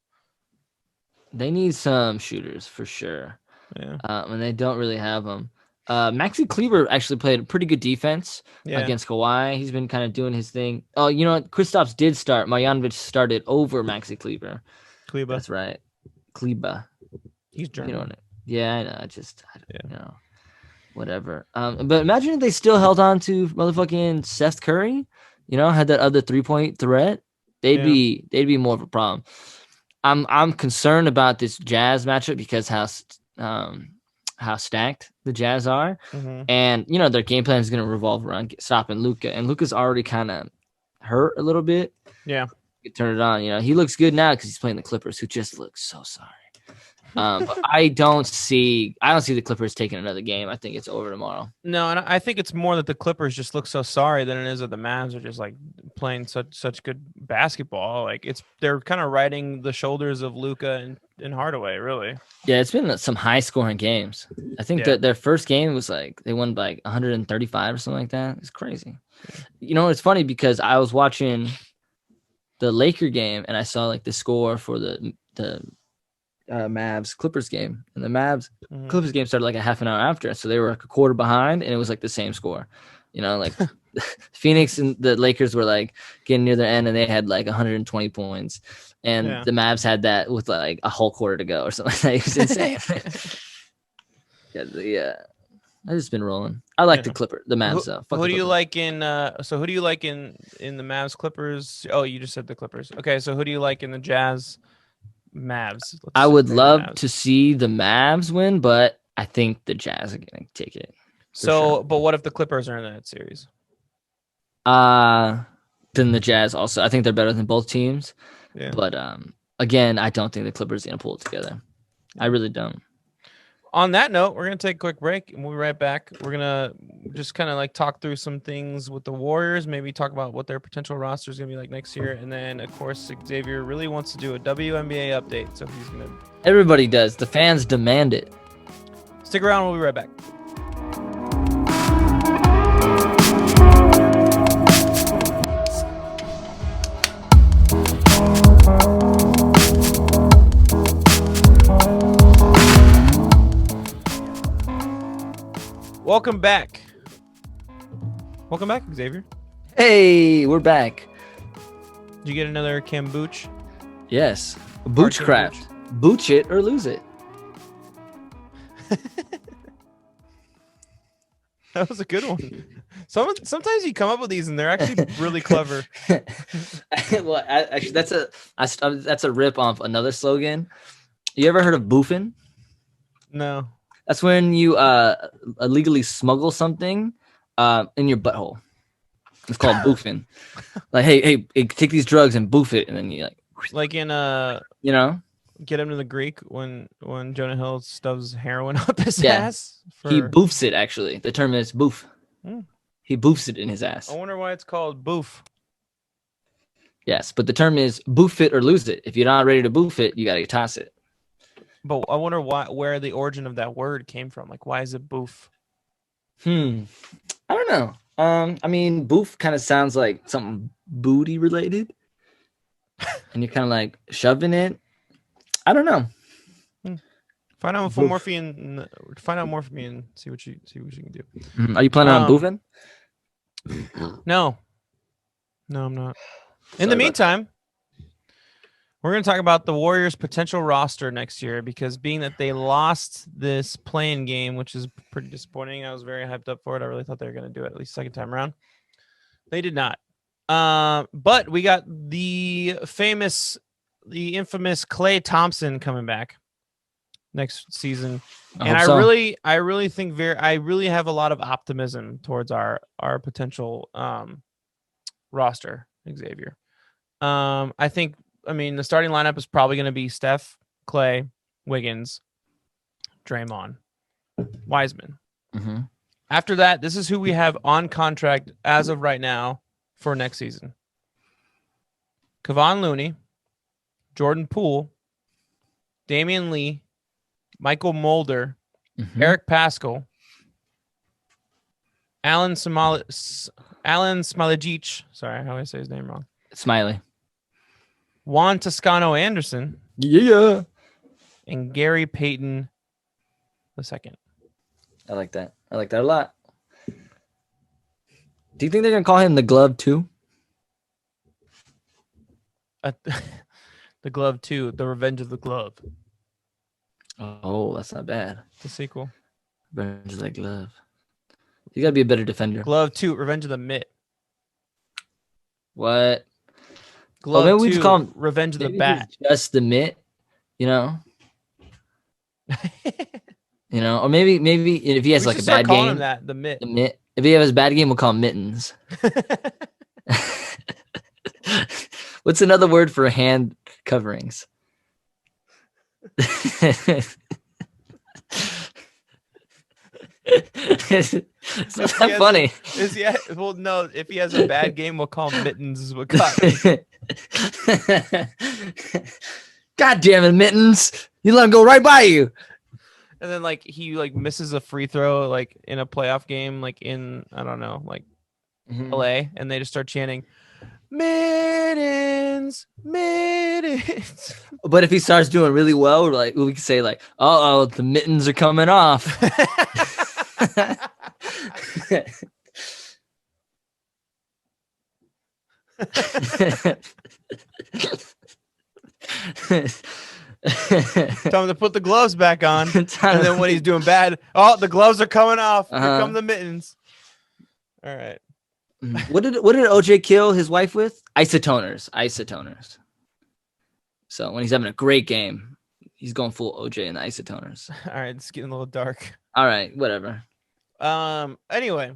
They need some shooters for sure. Yeah. And they don't really have them. Maxi Kleber actually played a pretty good defense against Kawhi. He's been kind of doing his thing. Oh, you know what? Kristaps did start. Marjanovic started over Maxi Kleber. Kleber. That's right. Kleber. He's German. Yeah, I know. Whatever. But imagine if they still held on to motherfucking Seth Curry had that other 3-point threat, they'd be more of a problem. I'm concerned about this Jazz matchup because how stacked the Jazz are, and their game plan is going to revolve around stopping Luka, and Luka's already kind of hurt a little bit. Yeah, you turn it on. He looks good now because he's playing the Clippers, who just look so sorry. But I don't see the Clippers taking another game. I think it's over tomorrow. No, and I think it's more that the Clippers just look so sorry than it is that the Mavs are just like playing such good basketball. Like they're kind of riding the shoulders of Luka and Hardaway, really. Yeah, it's been some high scoring games. I think that their first game was like they won by 135 or something like that. It's crazy. It's funny because I was watching the Laker game and I saw like the score for the Mavs Clippers game, and the Mavs Clippers game started like a half an hour after, so they were like a quarter behind, and it was like the same score. Like Phoenix and the Lakers were like getting near their end, and they had like 120 points, and the Mavs had that with like a whole quarter to go or something. It was insane. Yeah, I've just been rolling. I like the Mavs though. Who do you like in? So who do you like in the Mavs Clippers? Oh, you just said the Clippers. Okay, so who do you like in the Jazz? Mavs. I would love to see the Mavs win, but I think the Jazz are going to take it. So, but what if the Clippers are in that series? Then the Jazz also. I think they're better than both teams. Yeah. But again, I don't think the Clippers are going to pull it together. I really don't. On that note, we're going to take a quick break and we'll be right back. We're going to just kind of like talk through some things with the Warriors, maybe talk about what their potential roster is going to be like next year. And then, of course, Xavier really wants to do a WNBA update. So he's going to. Everybody does. The fans demand it. Stick around. We'll be right back. Welcome back. Welcome back, Xavier. Hey, we're back. Did you get another kombucha? Yes. Boochcraft. Booch it or lose it. That was a good one. Sometimes you come up with these and they're actually really clever. Well, actually, that's a rip off another slogan. You ever heard of boofing? No. That's when you illegally smuggle something in your butthole. It's called boofing. Like, hey, take these drugs and boof it, and then you like in Get Him to the Greek when Jonah Hill stuffs heroin up his ass. He boofs it. Actually, the term is boof. He boofs it in his ass. I wonder why it's called boof. Yes, but the term is boof it or lose it. If you're not ready to boof it, you gotta toss it. But I wonder where the origin of that word came from. Like, why is it boof? I don't know. I mean, boof kind of sounds like something booty related, and you're kind of like shoving it. I don't know. Find out more for me and see what you can do. Are you planning on boofing? No, I'm not. In the meantime, we're going to talk about the Warriors' potential roster next year, because being that they lost this play-in game, which is pretty disappointing. I was very hyped up for it. I really thought they were going to do it at least second time around. They did not. But we got the infamous Klay Thompson coming back next season. And I really think I really have a lot of optimism towards our potential roster, Xavier. I mean, the starting lineup is probably going to be Steph, Klay, Wiggins, Draymond, Wiseman. After that, this is who we have on contract as of right now for next season. Kevon Looney, Jordan Poole, Damian Lee, Michael Mulder, Eric Paschall, Alan Smailagic. Sorry, how do I say his name wrong? Smiley. Juan Toscano Anderson. Yeah. And Gary Payton II. I like that. I like that a lot. Do you think they're going to call him the Glove 2? The Glove 2, The Revenge of the Glove. Oh, that's not bad. The sequel. Revenge of the Glove. You got to be a better defender. Glove 2, Revenge of the Mitt. What? Glove maybe we just call him Revenge of the maybe Bat. he's just the Mitt, or maybe if he has We like should a start bad calling game, him that, the Mitt. the Mitt. If he has a bad game, we'll call him Mittens. What's another word for hand coverings? It's not that funny. Well, no. If he has a bad game, we'll call him Mittens. Is what God damn it, Mittens! You let him go right by you. And then like he like misses a free throw like in a playoff game, like in I don't know, like LA, and they just start chanting Mittens, Mittens. But if he starts doing really well, we can say like, "Oh, the mittens are coming off." Tell him to put the gloves back on. And then when he's doing bad, the gloves are coming off. Here come the mittens. All right. What did OJ kill his wife with? Isotoners. So when he's having a great game, he's going full OJ in the isotoners. All right, it's getting a little dark. All right, whatever. Anyway,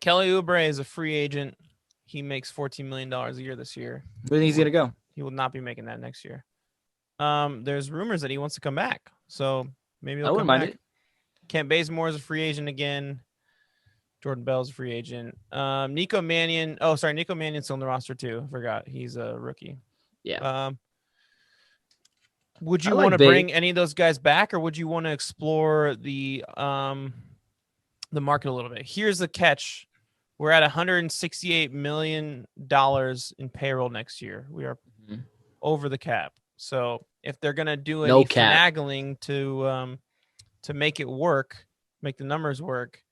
Kelly Oubre is a free agent. He makes $14 million a year this year. Where do you think he's gonna go? He will not be making that next year. There's rumors that he wants to come back, so maybe he'll come back. Kent Bazemore is a free agent again. Jordan Bell's a free agent. Nico Mannion. Oh, sorry, Nico Mannion's still on the roster too. I forgot he's a rookie. Yeah. Would you want to bring any of those guys back, or would you want to explore the market a little bit? Here's the catch: we're at $168 million in payroll next year. We are over the cap. So if they're gonna do any finagling to make it work, make the numbers work,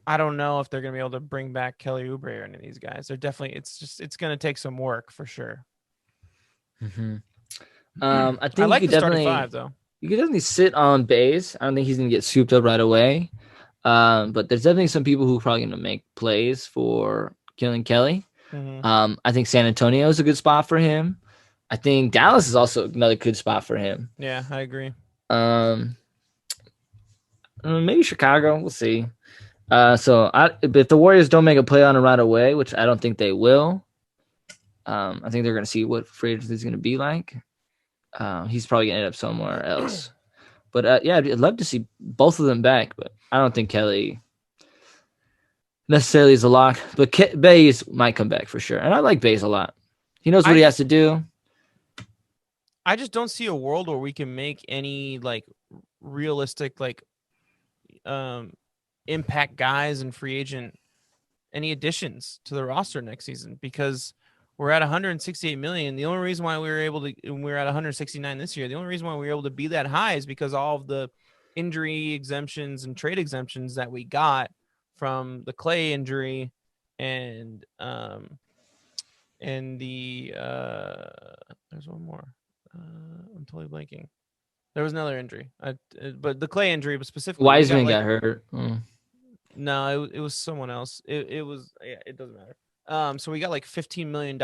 I don't know if they're gonna be able to bring back Kelly Oubre or any of these guys. They're definitely it's gonna take some work for sure. I think I like the starting five though. You could definitely sit on Baze. I don't think he's gonna get souped up right away. But there's definitely some people who are probably gonna make plays for killing Kelly. I think San Antonio is a good spot for him. I think Dallas is also another good spot for him. Yeah, I agree. Maybe Chicago. We'll see. If the Warriors don't make a play on him right away, which I don't think they will, I think they're going to see what free agency is going to be like. He's probably going to end up somewhere else. But I'd love to see both of them back, but I don't think Kelly necessarily is a lock. But Baze might come back for sure. And I like Baze a lot. He knows what he has to do. I just don't see a world where we can make any like realistic impact guys and free agent any additions to the roster next season, because we're at 168 million. The only reason why we're at 169 this year, the only reason why we were able to be that high is because all of the injury exemptions and trade exemptions that we got from the Clay injury and the there's one more. I'm totally blanking. There was another injury, but the Clay injury was specifically. Wiseman got hurt. No, it was someone else. It doesn't matter. So we got like $15 million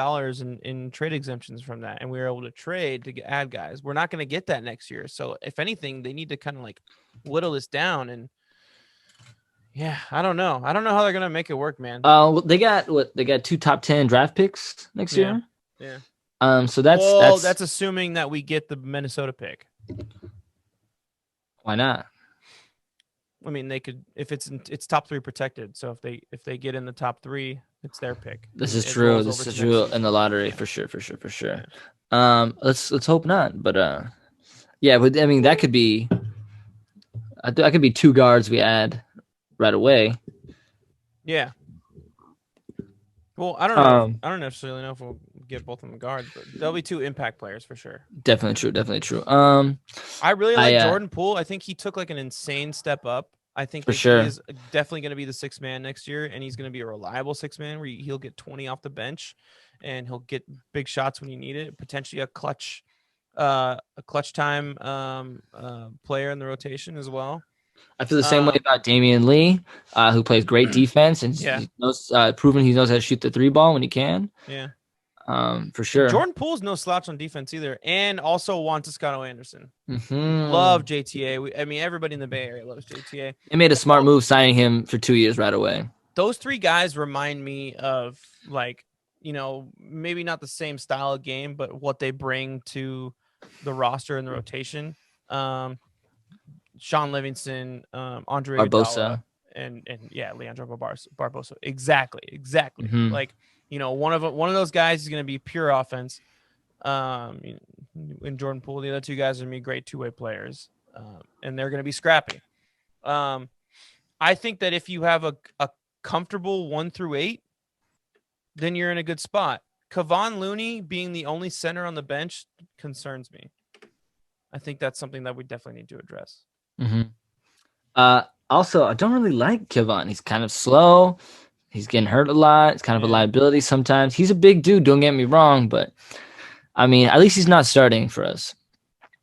in trade exemptions from that, and we were able to trade to add guys. We're not going to get that next year. So if anything, they need to kind of like whittle this down. And yeah, I don't know how they're going to make it work, man. They got 2 top 10 draft picks next year. Yeah. So that's assuming that we get the Minnesota pick. Why not? I mean, they could if it's top 3 protected. So if they get in the top 3, it's their pick. This is true. This is true in the lottery for sure. Let's hope not. But but I mean that could be 2 guards we add right away. Yeah. Well, I don't know. I don't necessarily know if we'll get both of them guards, but there'll be 2 impact players for sure. Definitely true. I really like Jordan Poole. I think he took like an insane step up. I think he is definitely going to be the 6th man next year, and he's going to be a reliable 6th man where he'll get 20 off the bench, and he'll get big shots when you need it. Potentially a clutch time player in the rotation as well. I feel the same way about Damian Lee, who plays great defense and he knows, proven he knows how to shoot the 3-ball when he can. Yeah. For sure. Jordan Poole's no slouch on defense either. And also Juan Toscano Anderson. Mm-hmm. Love JTA. I mean, everybody in the Bay Area loves JTA. They made a smart move signing him for 2 years right away. Those three guys remind me of, like, maybe not the same style of game, but what they bring to the roster and the rotation. Sean Livingston, Andre Barbosa, and Leandro Barbosa. Exactly. Mm-hmm. Like, one of those guys is going to be pure offense. And Jordan Poole, the other two guys are going to be great two-way players, and they're going to be scrappy. I think that if you have a comfortable 1 through 8, then you're in a good spot. Kevon Looney being the only center on the bench concerns me. I think that's something that we definitely need to address. Mm-hmm. Also, I don't really like Kevon. He's kind of slow. He's getting hurt a lot. It's kind of a liability sometimes. He's a big dude, don't get me wrong, but I mean, at least he's not starting for us.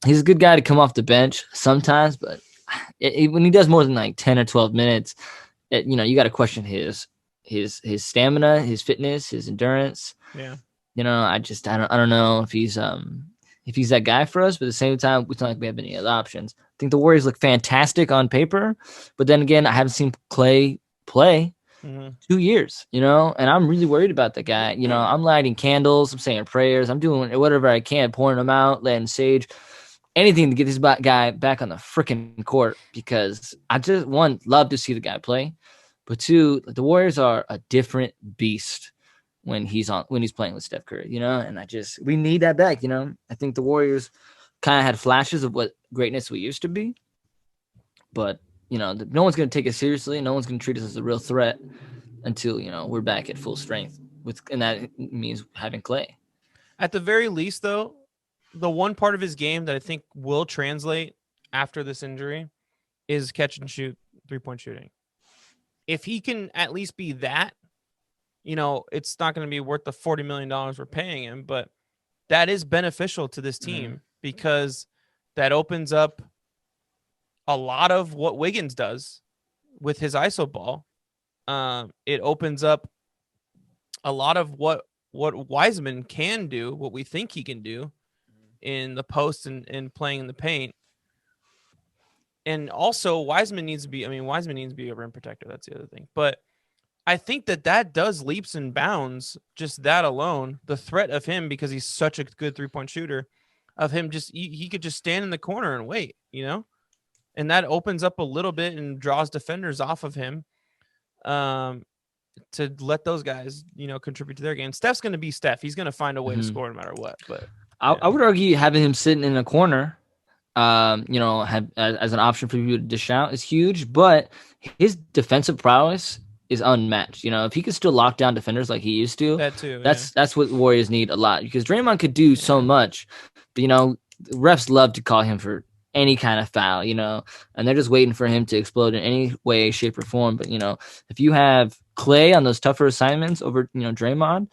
He's a good guy to come off the bench sometimes, but when he does more than like 10 or 12 minutes, you got to question his stamina, his fitness, his endurance. Yeah. I don't know if he's that guy for us, but at the same time, it's not like we have any other options. I think the Warriors look fantastic on paper, but then again, I haven't seen Clay play 2 years, and I'm really worried about the guy. I'm lighting candles, I'm saying prayers, I'm doing whatever I can, pouring them out, letting sage, anything to get this guy back on the freaking court, because I just, one, love to see the guy play, but two, the Warriors are a different beast when he's playing with Steph Curry, and we need that back. I think the Warriors kind of had flashes of what greatness we used to be, but no one's going to take us seriously. No one's going to treat us as a real threat until, we're back at full strength and that means having Clay. At the very least, though, the one part of his game that I think will translate after this injury is catch and shoot 3-point shooting. If he can at least be that, it's not going to be worth the $40 million we're paying him, but that is beneficial to this team because that opens up a lot of what Wiggins does with his ISO ball. It opens up a lot of what Wiseman can do, what we think he can do in the post and playing in the paint. And also Wiseman needs to be a rim protector. That's the other thing. But I think that does leaps and bounds, just that alone, the threat of him, because he's such a good 3-point shooter, of him just, he could just stand in the corner and wait, and that opens up a little bit and draws defenders off of him to let those guys, contribute to their game. Steph's going to be Steph. He's going to find a way to score no matter what. But I would argue having him sitting in a corner, as an option for you to dish out is huge, but his defensive prowess is unmatched. If he could still lock down defenders like he used to, that too, that's what Warriors need a lot, because Draymond could do so much, but refs love to call him for any kind of foul, and they're just waiting for him to explode in any way, shape, or form. But if you have Clay on those tougher assignments over Draymond,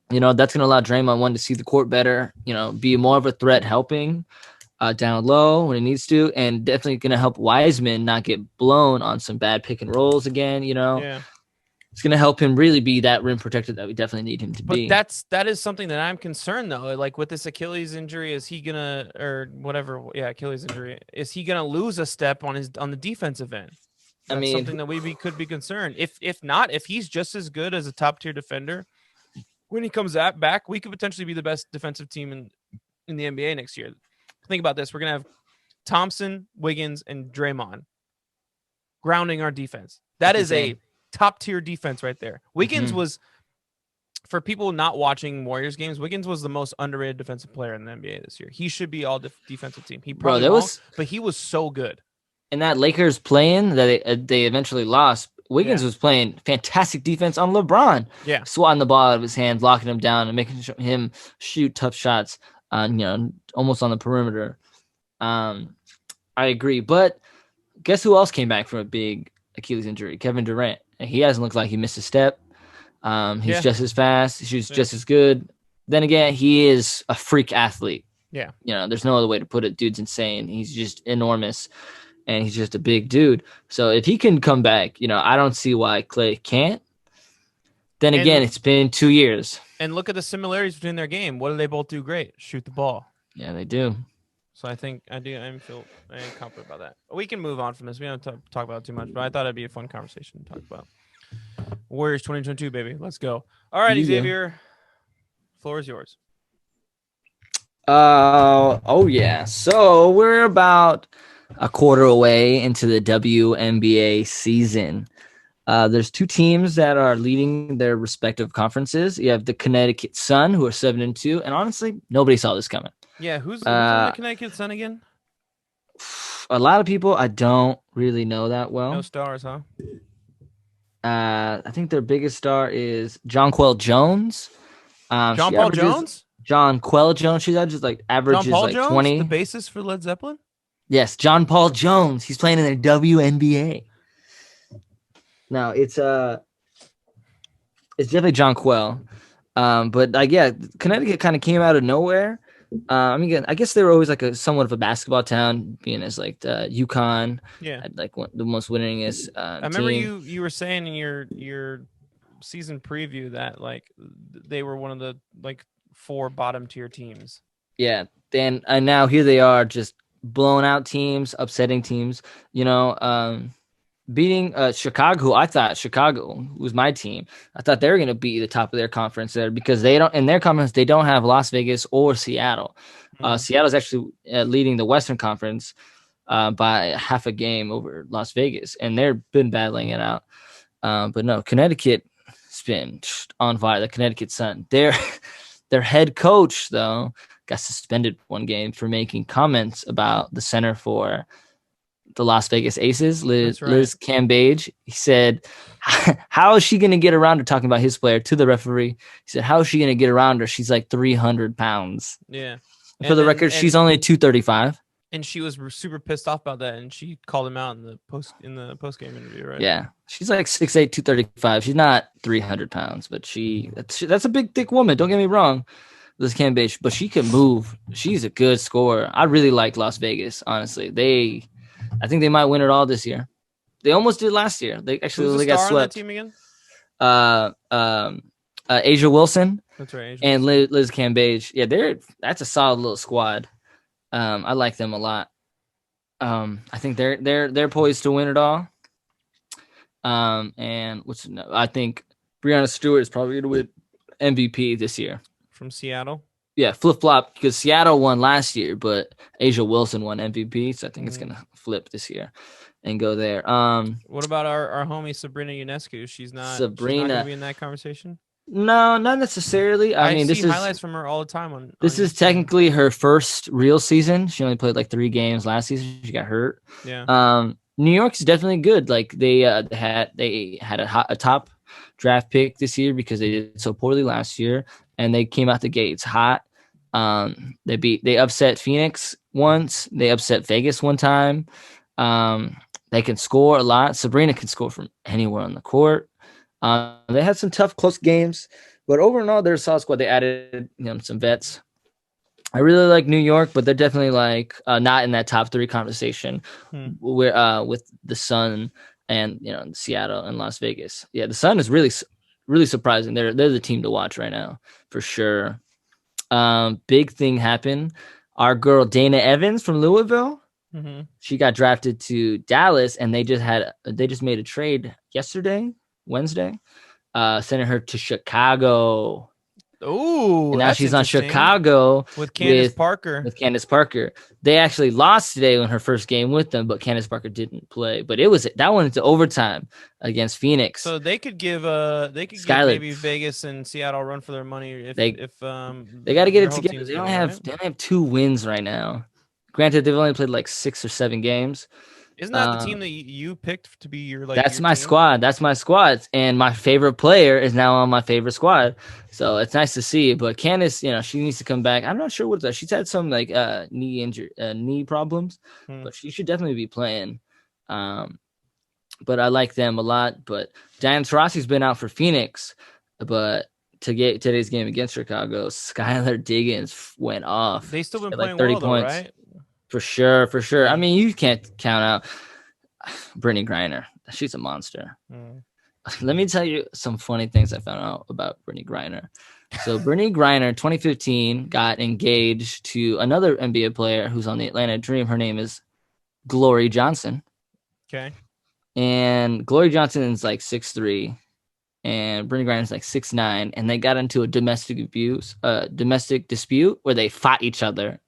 that's going to allow Draymond, one, to see the court better, be more of a threat helping down low when it needs to, and definitely going to help Wiseman not get blown on some bad pick and rolls again. It's going to help him really be that rim protector that we definitely need him to be. But that is something that I'm concerned, though. Like with this Achilles injury, is he gonna, or whatever? Yeah, Achilles injury. Is he gonna lose a step on the defensive end? That's something that we could be concerned. If not, if he's just as good as a top tier defender when he comes back, we could potentially be the best defensive team in the NBA next year. Think about this: we're gonna have Thompson, Wiggins, and Draymond grounding our defense. That is a top tier defense right there. Wiggins was, for people not watching Warriors games, Wiggins was the most underrated defensive player in the NBA this year. He should be all defensive team. He probably won't, but he was so good. In that Lakers play-in that they eventually lost, Wiggins was playing fantastic defense on LeBron. Yeah, swatting the ball out of his hand, locking him down, and making him shoot tough shots. Almost on the perimeter. I agree, but guess who else came back from a big Achilles injury? Kevin Durant. He hasn't looked like he missed a step. He's just as fast. He's just as good. Then again, he is a freak athlete. Yeah. There's no other way to put it. Dude's insane. He's just enormous. and he's just a big dude. So if he can come back, I don't see why Clay can't. Then again, it's been 2 years. And look at the similarities between their game. What do they both do great? Shoot the ball. Yeah, they do. So I think I am confident about that. We can move on from this. We don't talk about it too much, but I thought it'd be a fun conversation to talk about. Warriors 2022, baby. Let's go. All right, Xavier. Floor is yours. Oh yeah. So we're about a quarter away into the WNBA season. There's 2 teams that are leading their respective conferences. You have the Connecticut Sun, who are 7-2, and honestly, nobody saw this coming. Yeah, who's on the Connecticut Sun again? A lot of people I don't really know that well. No stars, huh? I think their biggest star is Jonquel Jones. Jonquel Jones? Jonquel Jones. She's just averages John Paul 20. The bassist for Led Zeppelin? Yes, John Paul Jones. He's playing in the WNBA. No, it's definitely Jonquel. But Connecticut kind of came out of nowhere. I guess they were always somewhat of a basketball town, being as the UConn, had the most winningest. I remember you were saying in your season preview that they were one of the 4 bottom tier teams. Yeah, and now here they are, just blowing out teams, upsetting teams. Beating Chicago, who I thought Chicago was my team. I thought they were going to be the top of their conference there because in their conference, they don't have Las Vegas or Seattle. Seattle's actually leading the Western Conference by half a game over Las Vegas, and they've been battling it out. But no, Connecticut's been on fire. The Connecticut Sun. Their head coach, though, got suspended one game for making comments about the center for the Las Vegas Aces, Liz Cambage. He said, how is she going to get around her, talking about his player to the referee? He said, how is she going to get around her? She's 300 pounds. Yeah. For the record, she's only 235. And she was super pissed off about that, and she called him out in the post game interview, right? Yeah. She's 6'8", 235. She's not 300 pounds, but that's a big, thick woman. Don't get me wrong, Liz Cambage, but she can move. She's a good scorer. I really like Las Vegas, honestly. I think they might win it all this year. They almost did last year. They got swept. On that team again? Asia Wilson. That's right. And Liz Cambage. Yeah, that's a solid little squad. I like them a lot. I think they're poised to win it all. And I think Breanna Stewart is probably going to win MVP this year. From Seattle? Yeah, flip-flop, because Seattle won last year, but Asia Wilson won MVP, so I think it's going to flip this year and go there. What about our homie Sabrina Ionescu? She's not going to be in that conversation? No, not necessarily. I mean, this is highlights from her all the time. This is technically her first real season. She only played 3 games last season. She got hurt. Yeah. New York's definitely good. They had a top draft pick this year because they did so poorly last year, and they came out the gates hot. They upset Phoenix once. They upset Vegas one time. They can score a lot. Sabrina can score from anywhere on the court. They had some tough, close games, but overall, they're a solid squad. They added some vets. I really like New York, but they're definitely not in that top 3 conversation. With the Sun and Seattle and Las Vegas. Yeah, the Sun is really, really surprising. They're the team to watch right now for sure. Big thing happened. Our girl Dana Evans from Louisville, she got drafted to Dallas, and they just made a trade Wednesday, sending her to Chicago. Oh, and now she's on Chicago with Candace Parker. They actually lost today in her first game with them, but Candace Parker didn't play. But that went into overtime against Phoenix. So they could give give maybe Vegas and Seattle a run for their money if they got to get it together. They don't have 2 wins right now. Granted, they've only played 6 or 7 games. Isn't that the team that you picked to be your That's my team? squad. That's my squad, and my favorite player is now on my favorite squad. So it's nice to see. But Candace, she needs to come back. I'm not sure what's that. She's had some knee problems, but she should definitely be playing. But I like them a lot. But Diane Taurasi's been out for Phoenix, but to get today's game against Chicago, Skylar Diggins went off. They still been playing 30 well, points. Though, right? For sure, for sure. I mean, you can't count out Brittany Griner. She's a monster. Let me tell you some funny things I found out about Brittany Griner. So Brittany Griner, 2015, got engaged to another NBA player who's on the Atlanta Dream. Her name is Glory Johnson. Okay. And Glory Johnson is like 6'3", and Brittany Griner is like 6'9", and they got into a domestic dispute where they fought each other.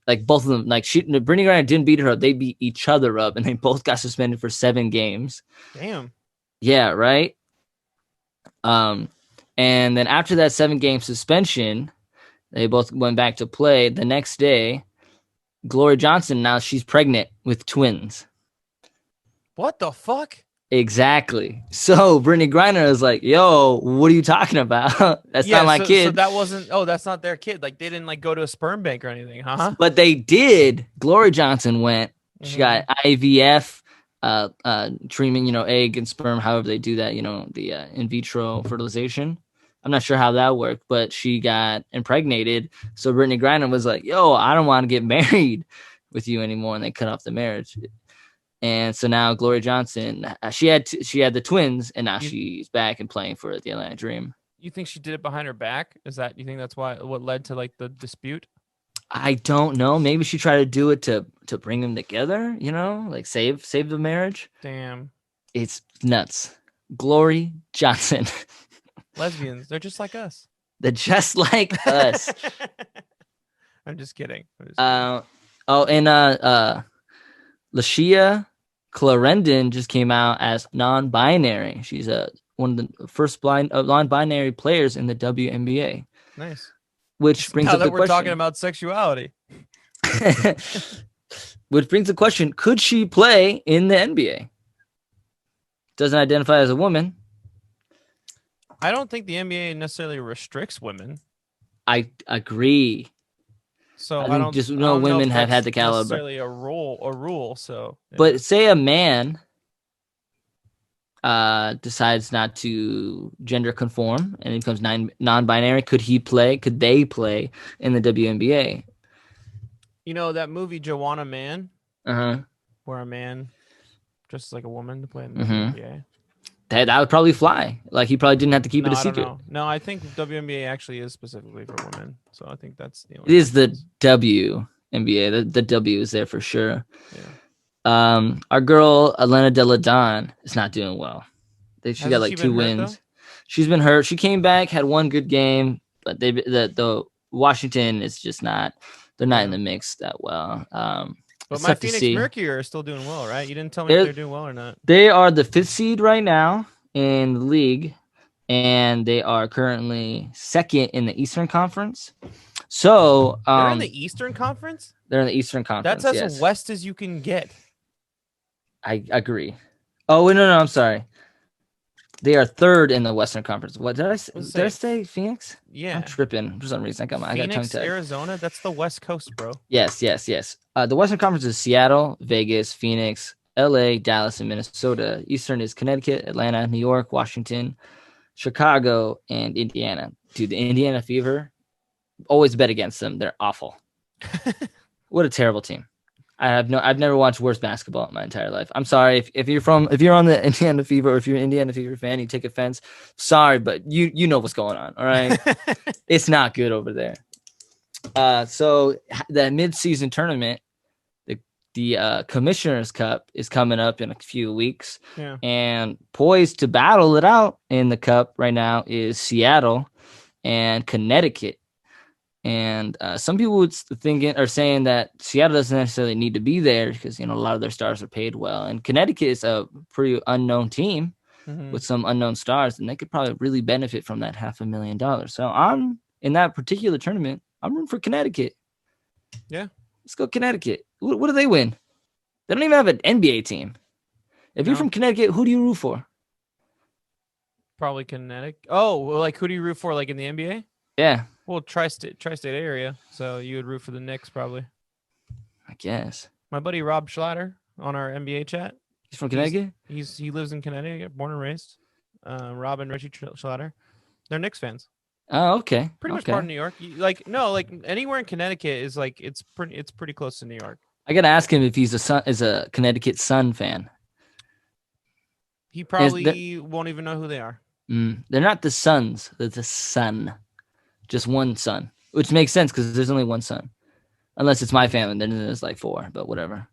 Like both of them, like Brittany Griner didn't beat her up; they beat each other up, and they both got suspended for 7 games. Damn. Yeah, right. And then after that 7-game suspension, they both went back to play. The next day, Glory Johnson, now she's pregnant with twins. What the fuck? Exactly. So Brittany Griner is like, "Yo, what are you talking about? That's not my kid." So that wasn't. Oh, that's not their kid. Like they didn't like go to a sperm bank or anything, huh? But they did. Glory Johnson went. She got IVF treatment, egg and sperm, however they do that, the in vitro fertilization. I'm not sure how that worked, but she got impregnated. So Brittany Griner was like, "Yo, I don't want to get married with you anymore," and they cut off the marriage. And so now Glory Johnson, she had the twins, and now she's back and playing for the Atlanta Dream. You think she did it behind her back? You think that's what led to like the dispute? I don't know. Maybe she tried to do it to bring them together, like save the marriage. Damn. It's nuts. Glory Johnson. Lesbians, they're just like us. They're just like us. I'm just kidding. Lashia Clarendon just came out as non-binary. She's one of the first non-binary players in the WNBA. Nice. Which brings up the question. Now that we're talking about sexuality. Which brings the question, could she play in the NBA? Doesn't identify as a woman. I don't think the NBA necessarily restricts women. I agree. So I don't know women have had the caliber. Necessarily a rule. So, yeah. But say a man decides not to gender conform and he becomes non-binary. Could he play? Could they play in the WNBA? That movie Joanna Man, where a man dresses like a woman to play in the WNBA. That would probably fly. Like he probably didn't have to keep it a secret. No, I think WNBA actually is specifically for women. So I think that's it is the WNBA. The W is there for sure. Yeah. Our girl Elena Delle Donne is not doing well. She got like 2 wins. She's been hurt. She came back, had 1 good game, but the Washington is just not. They're not in the mix that well. But my Phoenix Mercury are still doing well, right? You didn't tell me if they're doing well or not. They are the 5th seed right now in the league, and they are currently 2nd in the Eastern Conference. So they're in the Eastern Conference? They're in the Eastern Conference. That's as west as you can get. I agree. Oh, wait, no, I'm sorry. They are 3rd in the Western Conference. What did I say? Did I say Phoenix? Yeah. I'm tripping for some reason. I got tongue tied. Arizona? That's the West Coast, bro. Yes. The Western Conference is Seattle, Vegas, Phoenix, LA, Dallas, and Minnesota. Eastern is Connecticut, Atlanta, New York, Washington, Chicago, and Indiana. Dude, the Indiana Fever, always bet against them. They're awful. What a terrible team. I've never watched worse basketball in my entire life. I'm sorry if you're on the Indiana Fever, or if you're an Indiana Fever fan, you take offense. Sorry, but you know what's going on. All right, it's not good over there. So the mid-season tournament, the Commissioner's Cup is coming up in a few weeks, and poised to battle it out in the Cup right now is Seattle and Connecticut. And some people are saying that Seattle doesn't necessarily need to be there because a lot of their stars are paid well, and Connecticut is a pretty unknown team with some unknown stars, and they could probably really benefit from that $500,000. So I'm in that particular tournament. I'm rooting for Connecticut. Yeah, let's go Connecticut. What do they win? They don't even have an NBA team. If you're from Connecticut, who do you root for? Probably Connecticut. Oh, well, like who do you root for? Like in the NBA? Yeah. Well, tri-state area. So you would root for the Knicks, probably. I guess. My buddy Rob Schlatter on our NBA chat. He's from Connecticut? He lives in Connecticut, born and raised. Rob and Richie Schlatter. They're Knicks fans. Oh, okay. Pretty much part of New York. Anywhere in Connecticut is like it's pretty close to New York. I gotta ask him if he's a Connecticut Sun fan. He probably won't even know who they are. They're not the Suns. They're the Sun. Just one Sun, which makes sense because there's only one Sun. Unless it's my family, then there's like 4, but whatever.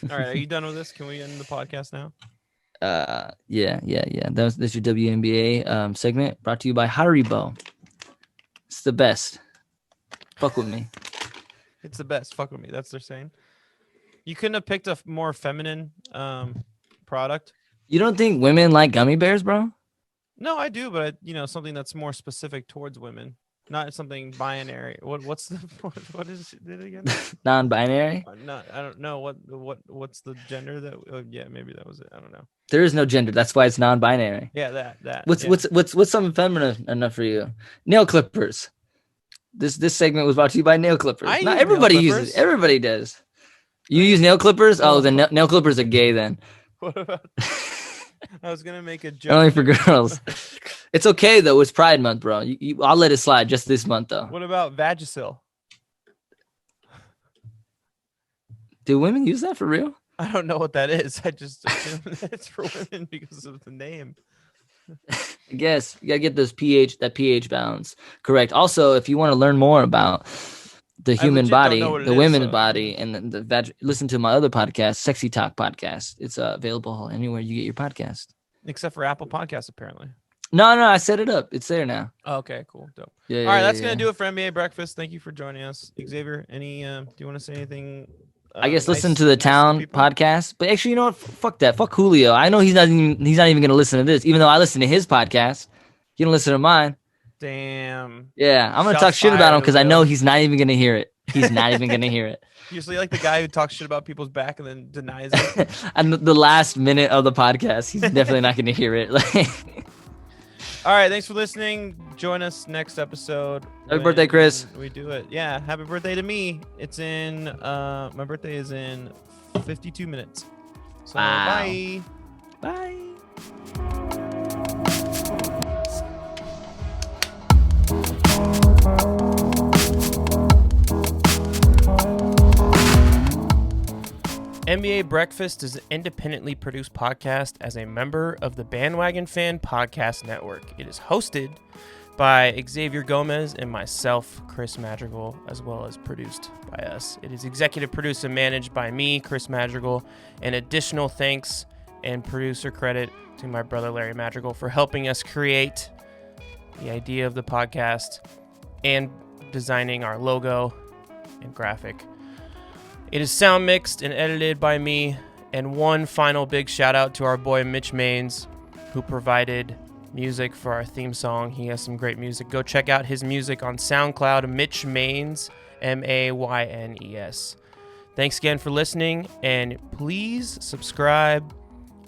All right, are you done with this? Can we end the podcast now? Yeah. That's your WNBA segment brought to you by Haribo. It's the best. Fuck with me. It's the best. Fuck with me. That's what they're saying. You couldn't have picked a more feminine product. You don't think women like gummy bears, bro? No, I do, but something that's more specific towards women, not something binary. What's what is it again? Non-binary? No, I don't know what's the gender that. Oh, yeah, maybe that was it. I don't know. There is no gender. That's why it's non-binary. Yeah, that. What's something feminine enough for you? Nail clippers. This segment was brought to you by nail clippers. Not everybody uses it. Everybody does. You use nail clippers? Oh, then nail clippers are gay then. What about? I was gonna make a joke. Only for girls. It's okay though. It's Pride Month, bro. I'll let it slide just this month though. What about Vagisil? Do women use that for real? I don't know what that is. I just assume it's for women because of the name. I guess you gotta get that pH balance correct. Also, if you want to learn more about the human body, the women's body, and the listen to my other podcast, Sexy Talk Podcast. It's available anywhere you get your podcast, except for Apple Podcasts, apparently. No, I set it up. It's there now. Oh, okay, cool, dope. Yeah. All right, that's gonna do it for NBA Breakfast. Thank you for joining us, Xavier. Do you want to say anything? I guess listen to the Town podcast. But actually, you know what? Fuck that. Fuck Julio. I know he's not even gonna listen to this, even though I listen to his podcast. He can listen to mine. Damn. Yeah, I'm gonna talk shit about him because I know he's not even gonna hear it. He's not even gonna hear it. Usually, like the guy who talks shit about people's back and then denies it. And the last minute of the podcast, he's definitely not gonna hear it. All right, thanks for listening. Join us next episode. Happy birthday, Chris. We do it. Yeah, happy birthday to me. It's in my birthday is in 52 minutes. So wow. Bye. NBA Breakfast is an independently produced podcast as a member of the Bandwagon Fan Podcast Network. It is hosted by Xavier Gomez and myself, Chris Madrigal, as well as produced by us. It is executive produced and managed by me, Chris Madrigal, and additional thanks and producer credit to my brother Larry Madrigal for helping us create the idea of the podcast and designing our logo and graphic. It is sound mixed and edited by me. And one final big shout out to our boy Mitch Maines, who provided music for our theme song. He has some great music. Go check out his music on SoundCloud, Mitch Maines, Maynes. Thanks again for listening, and please subscribe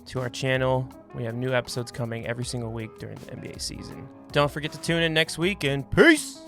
to our channel. We have new episodes coming every single week during the NBA season. Don't forget to tune in next week, and peace!